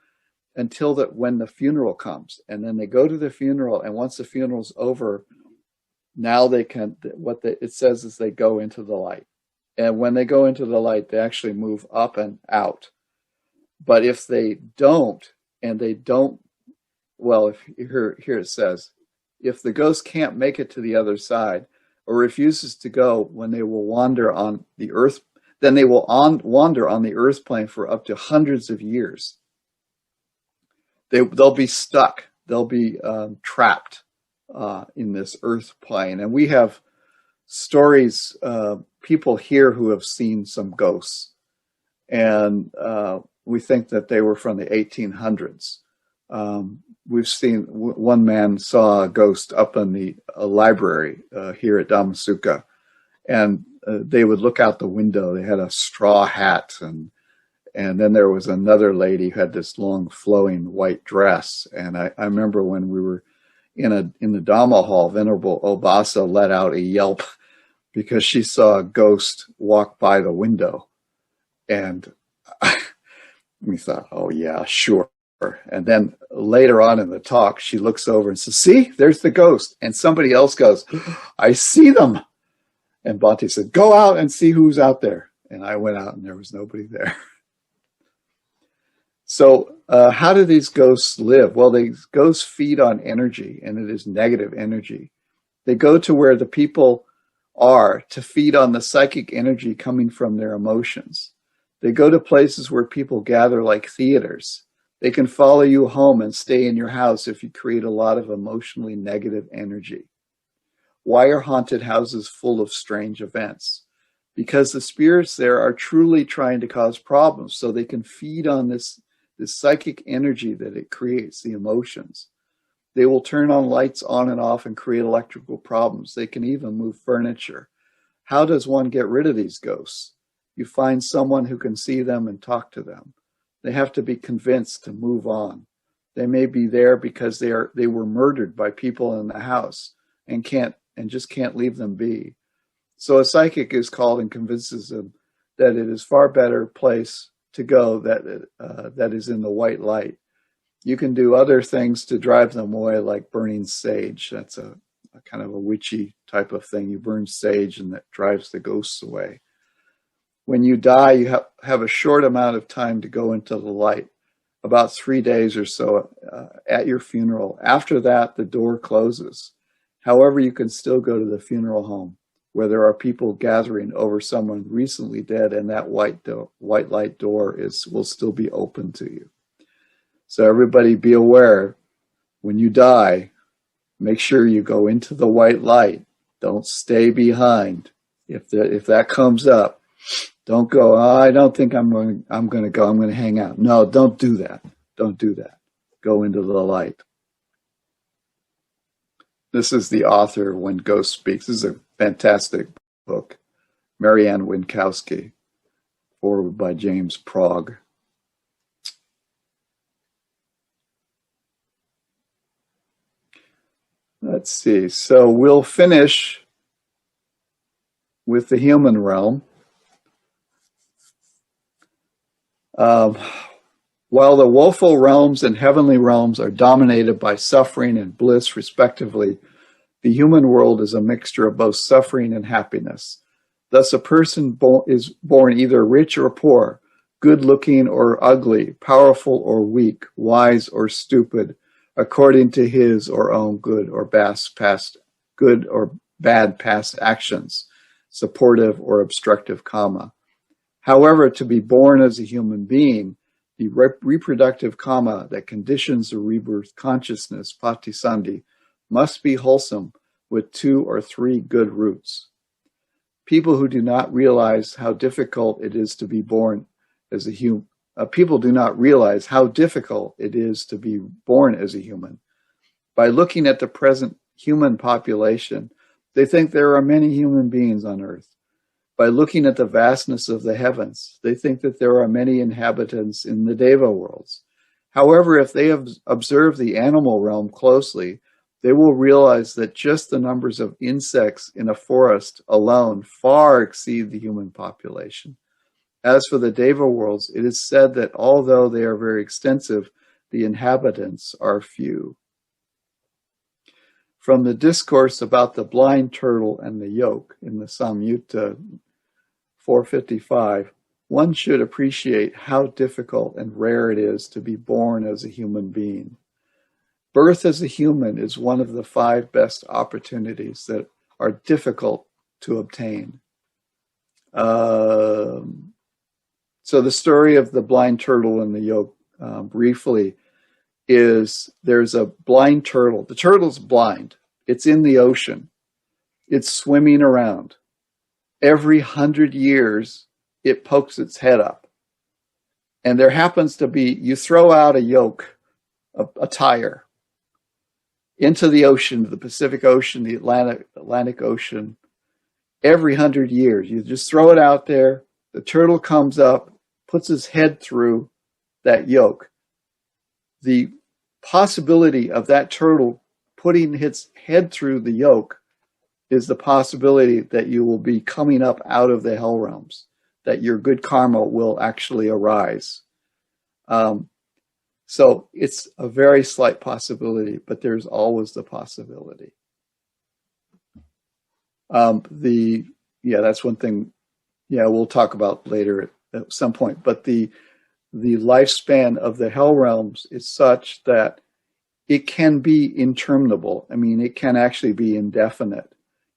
until when the funeral comes. And then they go to the funeral, and once the funeral's over, now they can, it says is they go into the light. And when they go into the light, they actually move up and out. But if they don't, well, here it says, if the ghost can't make it to the other side or refuses to go, when they will wander on the earth, then they will wander on the earth plane for up to hundreds of years. They'll be stuck. They'll be trapped in this earth plane. And we have stories, people here who have seen some ghosts. And we think that they were from the 1800s. We've seen one man saw a ghost up in a library here at Damasuka, and they would look out the window. They had a straw hat, and then there was another lady who had this long flowing white dress. And I remember when we were in the Dhamma hall, Venerable Obasa let out a yelp because she saw a ghost walk by the window, and we thought, oh yeah, sure. And then later on in the talk, she looks over and says, see, there's the ghost. And somebody else goes, I see them. And Bhante said, go out and see who's out there. And I went out and there was nobody there. So how do these ghosts live? Well, these ghosts feed on energy, and it is negative energy. They go to where the people are to feed on the psychic energy coming from their emotions. They go to places where people gather, like theaters. They can follow you home and stay in your house if you create a lot of emotionally negative energy. Why are haunted houses full of strange events? Because the spirits there are truly trying to cause problems, so they can feed on this psychic energy that it creates, the emotions. They will turn on lights on and off and create electrical problems. They can even move furniture. How does one get rid of these ghosts? You find someone who can see them and talk to them. They have to be convinced to move on. They may be there because they were murdered by people in the house and just can't leave them be. So a psychic is called and convinces them that it is far better place to go that is in the white light. You can do other things to drive them away, like burning sage. That's a kind of a witchy type of thing. You burn sage and that drives the ghosts away. When you die, you have a short amount of time to go into the light, about 3 days or so at your funeral. After that, the door closes. However, you can still go to the funeral home where there are people gathering over someone recently dead, and that white light door will still be open to you. So everybody be aware when you die, make sure you go into the white light. Don't stay behind. If that comes up, don't go, oh, I don't think I'm going to go. I'm going to hang out. No, don't do that. Don't do that. Go into the light. This is the author When Ghost Speaks. This is a fantastic book. Marianne Winkowski, forward by James Progg. Let's see. So we'll finish with the human realm. While the woeful realms and heavenly realms are dominated by suffering and bliss, respectively, the human world is a mixture of both suffering and happiness. Thus, a person is born either rich or poor, good-looking or ugly, powerful or weak, wise or stupid, according to his or own good or bad past actions, supportive or obstructive karma. However, to be born as a human being, the reproductive karma that conditions the rebirth consciousness, patisandhi, must be wholesome with 2 or 3 good roots. People who do not realize how difficult it is to be born as a human, people do not realize how difficult it is to be born as a human. By looking at the present human population, they think there are many human beings on earth. By looking at the vastness of the heavens, they think that there are many inhabitants in the Deva worlds. However, if they observe the animal realm closely, they will realize that just the numbers of insects in a forest alone far exceed the human population. As for the Deva worlds, it is said that although they are very extensive, the inhabitants are few. From the discourse about the blind turtle and the yoke in the Samyutta 455, one should appreciate how difficult and rare it is to be born as a human being. Birth as a human is one of the 5 best opportunities that are difficult to obtain. So the story of the blind turtle and the yoke, briefly, is there's a blind turtle. The turtle's blind. It's in the ocean. It's swimming around. Every 100 years, it pokes its head up. And there happens to be, you throw out a yoke, a tire, into the ocean, the Pacific Ocean, the Atlantic Ocean, every 100 years. You just throw it out there, the turtle comes up, puts his head through that yoke. The possibility of that turtle putting its head through the yoke is the possibility that you will be coming up out of the hell realms, that your good karma will actually arise. So it's a very slight possibility, but there's always the possibility. That's one thing. Yeah, we'll talk about later at some point. But the lifespan of the hell realms is such that it can be interminable. I mean, it can actually be indefinite.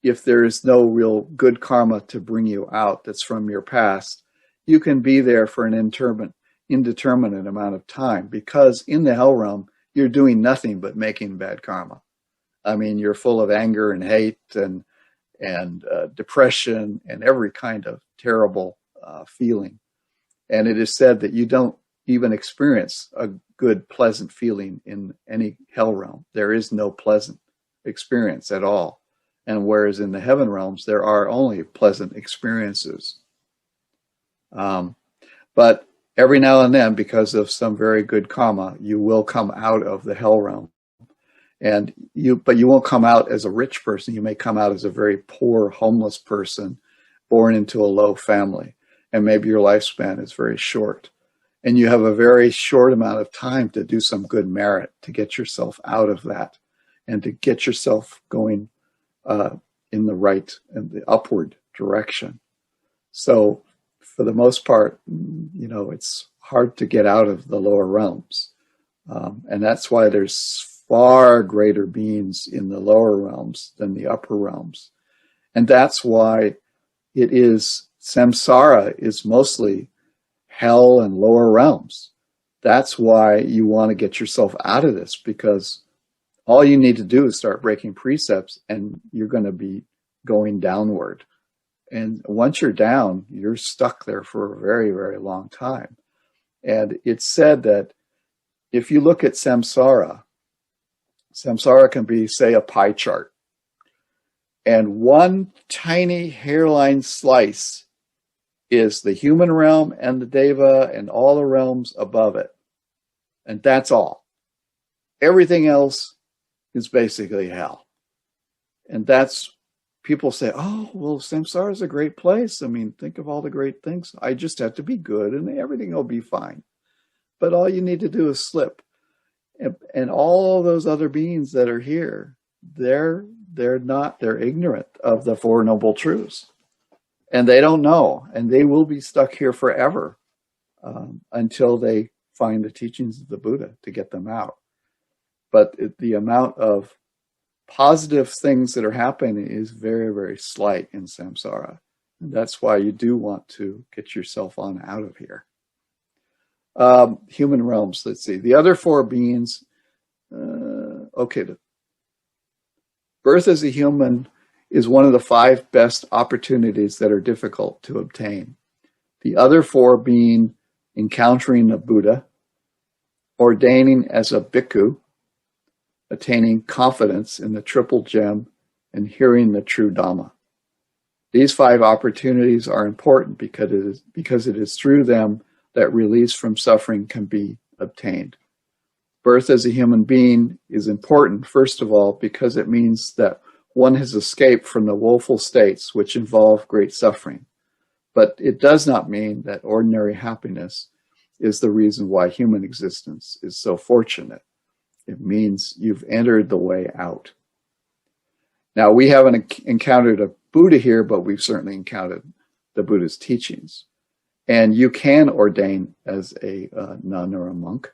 If there is no real good karma to bring you out that's from your past, you can be there for an indeterminate amount of time, because in the hell realm, you're doing nothing but making bad karma. I mean, you're full of anger and hate and depression and every kind of terrible feeling. And it is said that you don't even experience a good, pleasant feeling in any hell realm. There is no pleasant experience at all. And whereas in the heaven realms, there are only pleasant experiences. But every now and then, because of some very good karma, you will come out of the hell realm. But you won't come out as a rich person. You may come out as a very poor, homeless person born into a low family. And maybe your lifespan is very short. And you have a very short amount of time to do some good merit to get yourself out of that and to get yourself going in the right and the upward direction. So for the most part, it's hard to get out of the lower realms. And that's why there's far greater beings in the lower realms than the upper realms. And that's why it is samsara is mostly hell and lower realms. That's why you want to get yourself out of this, because All you need to do is start breaking precepts, and you're going to be going downward. And once you're down, you're stuck there for a very, very long time. And it's said that if you look at samsara can be, say, a pie chart. And one tiny hairline slice is the human realm and the deva and all the realms above it. And that's all. Everything else is basically hell. And that's, people say, oh, well, samsara is a great place. I mean, think of all the great things. I just have to be good and everything will be fine. But all you need to do is slip. And all those other beings that are here, they're ignorant of the Four Noble Truths. And they don't know. And they will be stuck here forever until they find the teachings of the Buddha to get them out. But the amount of positive things that are happening is very, very slight in samsara. And that's why you do want to get yourself on out of here. Human realms, let's see. The other four beings, birth as a human is one of the 5 best opportunities that are difficult to obtain. The other 4 being encountering a Buddha, ordaining as a bhikkhu, attaining confidence in the triple gem, and hearing the true Dhamma. These 5 opportunities are important because it is through them that release from suffering can be obtained. Birth as a human being is important, first of all, because it means that one has escaped from the woeful states which involve great suffering. But it does not mean that ordinary happiness is the reason why human existence is so fortunate. It means you've entered the way out. Now, we haven't encountered a Buddha here, but we've certainly encountered the Buddha's teachings. And you can ordain as a nun or a monk.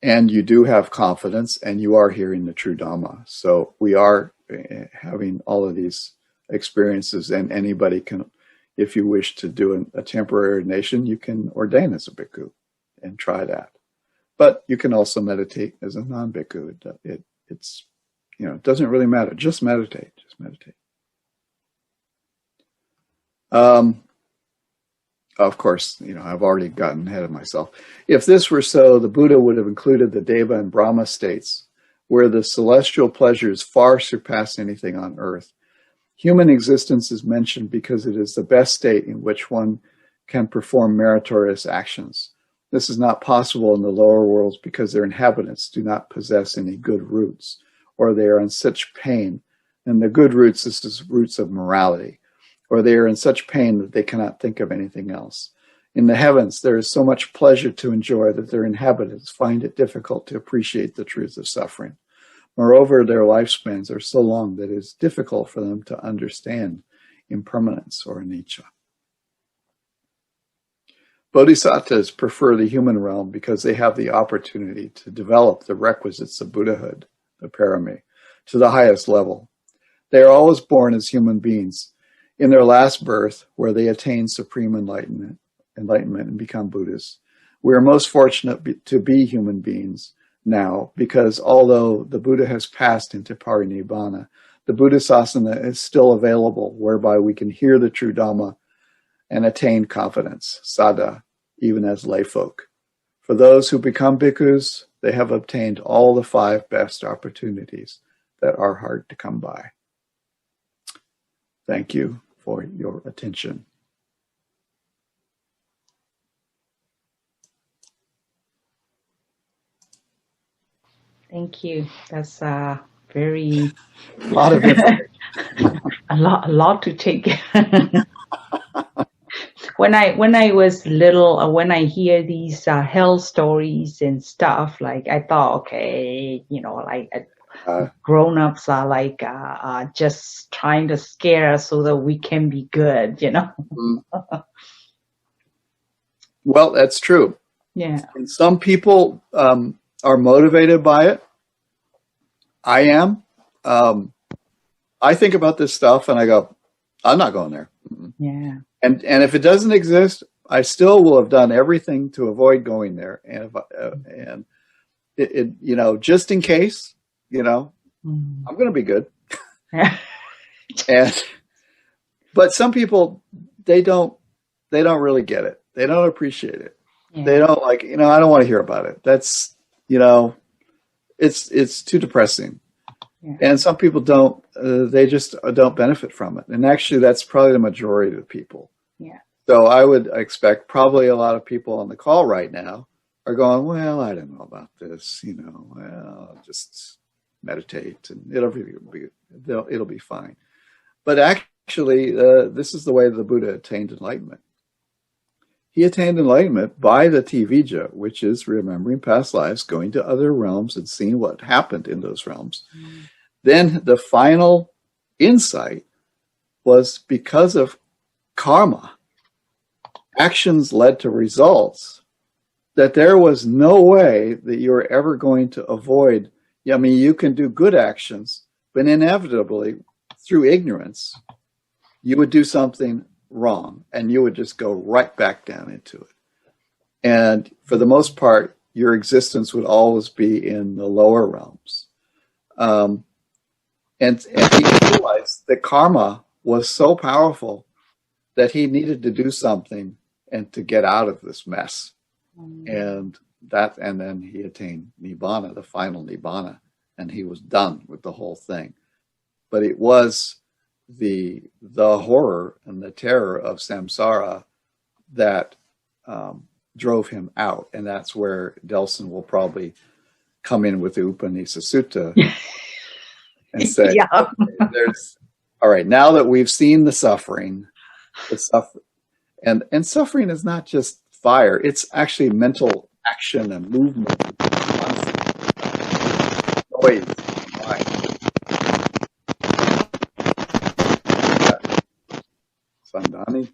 And you do have confidence, and you are hearing the true Dhamma. So we are having all of these experiences, and anybody can, if you wish to do a temporary ordination, you can ordain as a bhikkhu and try that. But you can also meditate as a non-bhikkhu. It's, it doesn't really matter. Just meditate. Just meditate. Of course, I've already gotten ahead of myself. If this were so, the Buddha would have included the Deva and Brahma states, where the celestial pleasures far surpass anything on earth. Human existence is mentioned because it is the best state in which one can perform meritorious actions. This is not possible in the lower worlds because their inhabitants do not possess any good roots, or they are in such pain. And the good roots, this is roots of morality, or they are in such pain that they cannot think of anything else. In the heavens, there is so much pleasure to enjoy that their inhabitants find it difficult to appreciate the truth of suffering. Moreover, their lifespans are so long that it is difficult for them to understand impermanence or anicca. Bodhisattvas prefer the human realm because they have the opportunity to develop the requisites of Buddhahood, the parami, to the highest level. They are always born as human beings. In their last birth, where they attain supreme enlightenment and become Buddhas. We are most fortunate to be human beings now, because although the Buddha has passed into parinibbana, the Buddhasasana is still available, whereby we can hear the true Dhamma and attain confidence, sada, even as layfolk. For those who become bhikkhus, they have obtained all the 5 best opportunities that are hard to come by. Thank you for your attention. Thank you. That's very A lot of information. a lot to take. When I was little, when I hear these hell stories and stuff, like I thought, okay, grown-ups are just trying to scare us so that we can be good, Well, that's true. Yeah. And some people are motivated by it. I am. I think about this stuff and I go, I'm not going there. Yeah. And if it doesn't exist, I still will have done everything to avoid going there. And just in case, I'm going to be good. But some people, they don't really get it. They don't appreciate it. Yeah. They don't I don't want to hear about it. That's, it's too depressing. Yeah. And some people they just don't benefit from it. And actually that's probably the majority of people. Yeah. So I would expect probably a lot of people on the call right now are going, well, I don't know about this, well, just meditate and it'll be fine. But actually, this is the way the Buddha attained enlightenment. He attained enlightenment by the Tivija, which is remembering past lives, going to other realms and seeing what happened in those realms. Mm. Then the final insight was because of karma, actions led to results, that there was no way that you were ever going to avoid. I mean, you can do good actions, but inevitably, through ignorance, you would do something wrong and you would just go right back down into it. And for the most part, your existence would always be in the lower realms. And he realized that karma was so powerful that he needed to do something and to get out of this mess. And then he attained Nibbana, the final Nibbana, and he was done with the whole thing. But it was the horror and the terror of samsara that drove him out. And that's where Delson will probably come in with the Upanisa Sutta and say, all right, now that we've seen the suffering, and suffering is not just fire, it's actually mental action and movement, noise, mind. Sandani?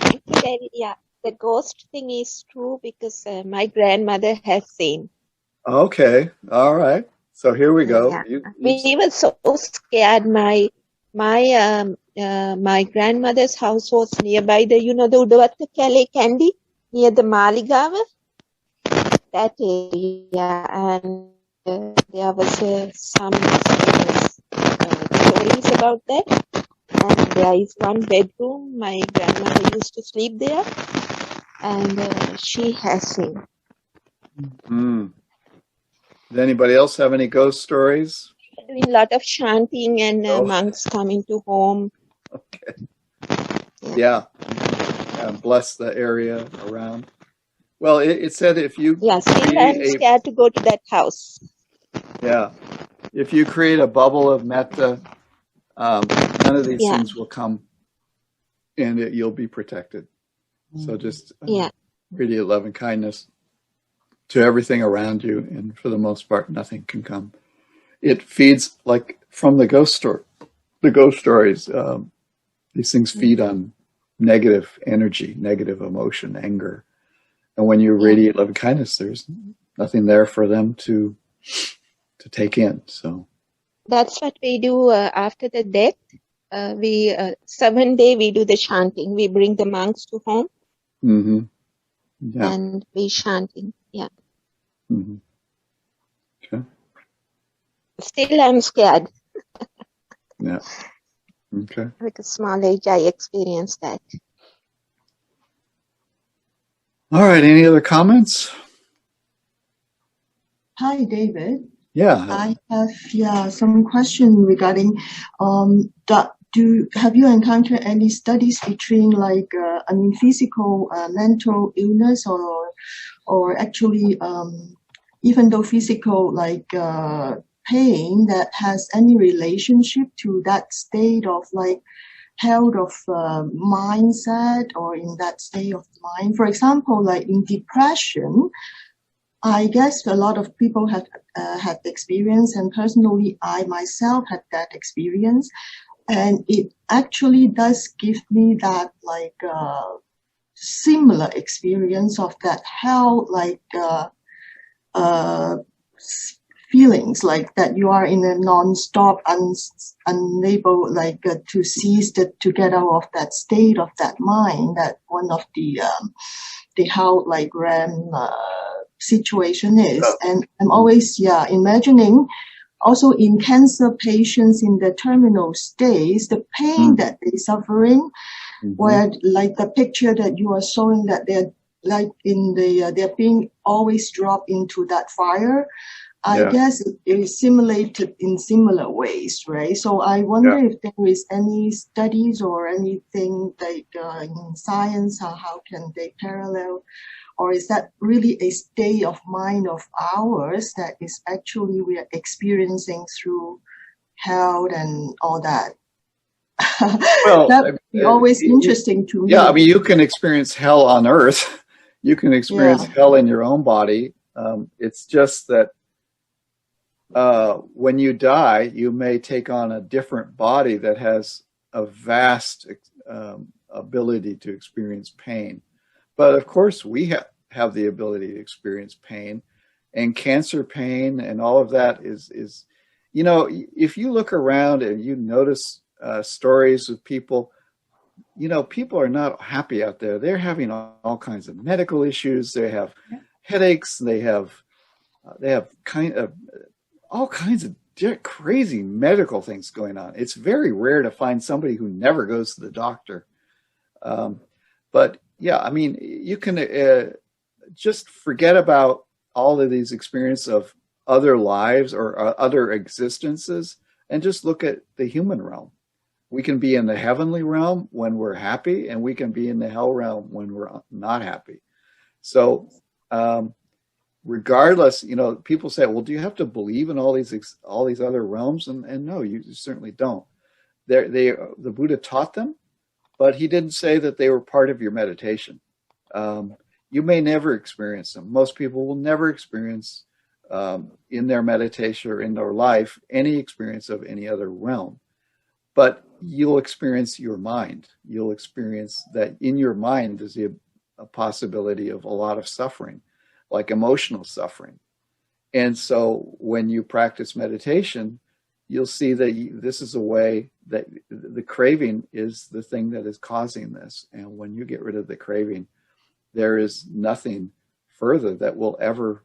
Thank you, David. Yeah, the ghost thing is true because my grandmother has seen. Okay, all right. So here we go. Yeah. We were so scared. My grandmother's house was nearby the Udavatta Kale Candy, near the Maligawa, that area, and there was some stories about that. And there is one bedroom, my grandmother used to sleep there, and she has seen. Does anybody else have any ghost stories? Doing a lot of chanting and monks coming to home. Okay. Yeah. Bless the area around. Well, it said if you... Yeah, still I'm scared to go to that house. Yeah. If you create a bubble of metta, none of these things will come and you'll be protected. So just radiate love and kindness to everything around you, and for the most part, nothing can come. It feeds, like from the ghost stories, these things feed on negative energy, negative emotion, anger. And when you radiate love and kindness, there's nothing there for them to take in. So that's what we do after the death. 7 days we do the chanting. We bring the monks to home. Mm-hmm. Yeah. And we chanting. Yeah. Mm-hmm. Okay. Still, I'm scared. Yeah. Okay. With a small age, I experienced that. All right. Any other comments? Hi, David. Yeah. I have some question regarding have you encountered any studies between physical mental illness or actually even though physical pain that has any relationship to that state of health of mindset or in that state of mind? For example, in depression, I guess a lot of people have had experience, and personally, I myself had that experience, and it actually does give me that similar experience of that health, feelings that you are in a non-stop, unable to cease to get out of that state of that mind. That one of the health REM situation is. Yeah. And I'm always, imagining also in cancer patients in the terminal stage, the pain that they're suffering, where like the picture that you are showing that they're like they're being always dropped into that fire. I guess it is simulated in similar ways, right? So I wonder if there is any studies or anything like in science, how can they parallel, or is that really a state of mind of ours that is actually we are experiencing through health and all that? Well, that would be always interesting to me. Yeah, I mean, you can experience hell on earth. You can experience hell in your own body. It's just that when you die, you may take on a different body that has a vast ability to experience pain. But of course, we have the ability to experience pain, and cancer pain and all of that is, you know, if you look around and you notice stories of people, you know, people are not happy out there. They're having all kinds of medical issues. They have headaches. They have all kinds of crazy medical things going on. It's very rare to find somebody who never goes to the doctor. But yeah, I mean, you can just forget about all of these experiences of other lives or other existences and just look at the human realm. We can be in the heavenly realm when we're happy, and we can be in the hell realm when we're not happy. So regardless, you know, people say, well, do you have to believe in all these other realms? And no, you certainly don't. The Buddha taught them, but he didn't say that they were part of your meditation. You may never experience them. Most people will never experience in their meditation or in their life any experience of any other realm. But you'll experience your mind. You'll experience that in your mind is a possibility of a lot of suffering, like emotional suffering. And so when you practice meditation, you'll see that this is a way that the craving is the thing that is causing this. And when you get rid of the craving, there is nothing further that will ever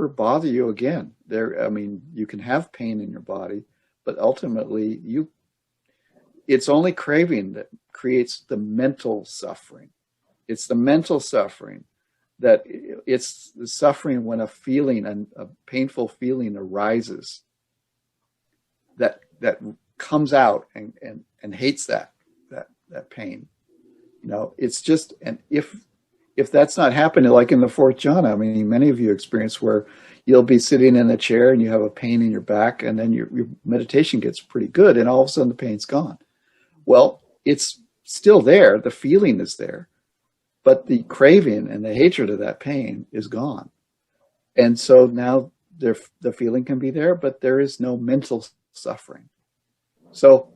bother you again. I mean, you can have pain in your body, but ultimately it's only craving that creates the mental suffering. It's the mental suffering that it's the suffering when a feeling and a painful feeling arises that comes out and hates that pain. You know, it's just, and if that's not happening, like in the fourth jhana, I mean, many of you experience where you'll be sitting in a chair and you have a pain in your back, and then your meditation gets pretty good, and all of a sudden the pain's gone. Well, it's still there. The feeling is there, but the craving and the hatred of that pain is gone. And so now the feeling can be there, but there is no mental suffering. So,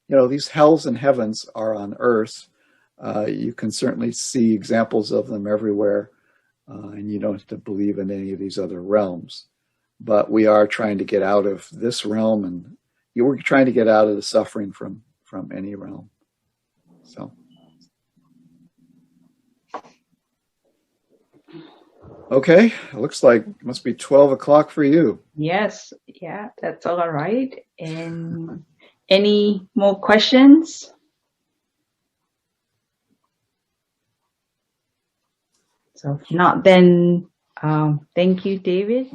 you know, these hells and heavens are on earth. You can certainly see examples of them everywhere, and you don't have to believe in any of these other realms. But we are trying to get out of this realm, and we're trying to get out of the suffering from any realm. So. Okay, it looks like it must be 12 o'clock for you. Yes, yeah, that's all right. And any more questions? So if not, then thank you, David.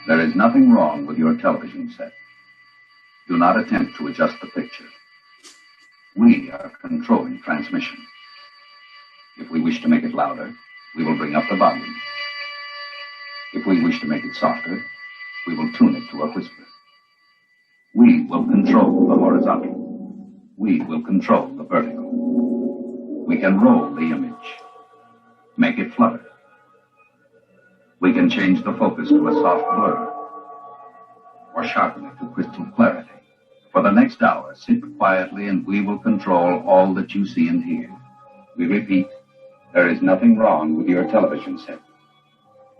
There is nothing wrong with your television set. Do not attempt to adjust the picture. We are controlling transmission. If we wish to make it louder, we will bring up the volume. If we wish to make it softer, we will tune it to a whisper. We will control the horizontal. We will control the vertical. We can roll the image, make it flutter. We can change the focus to a soft blur, or sharpen it to crystal clarity. For the next hour, sit quietly and we will control all that you see and hear. We repeat, there is nothing wrong with your television set.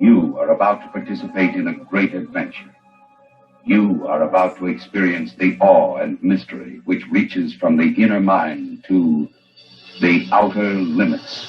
You are about to participate in a great adventure. You are about to experience the awe and mystery which reaches from the inner mind to The Outer Limits.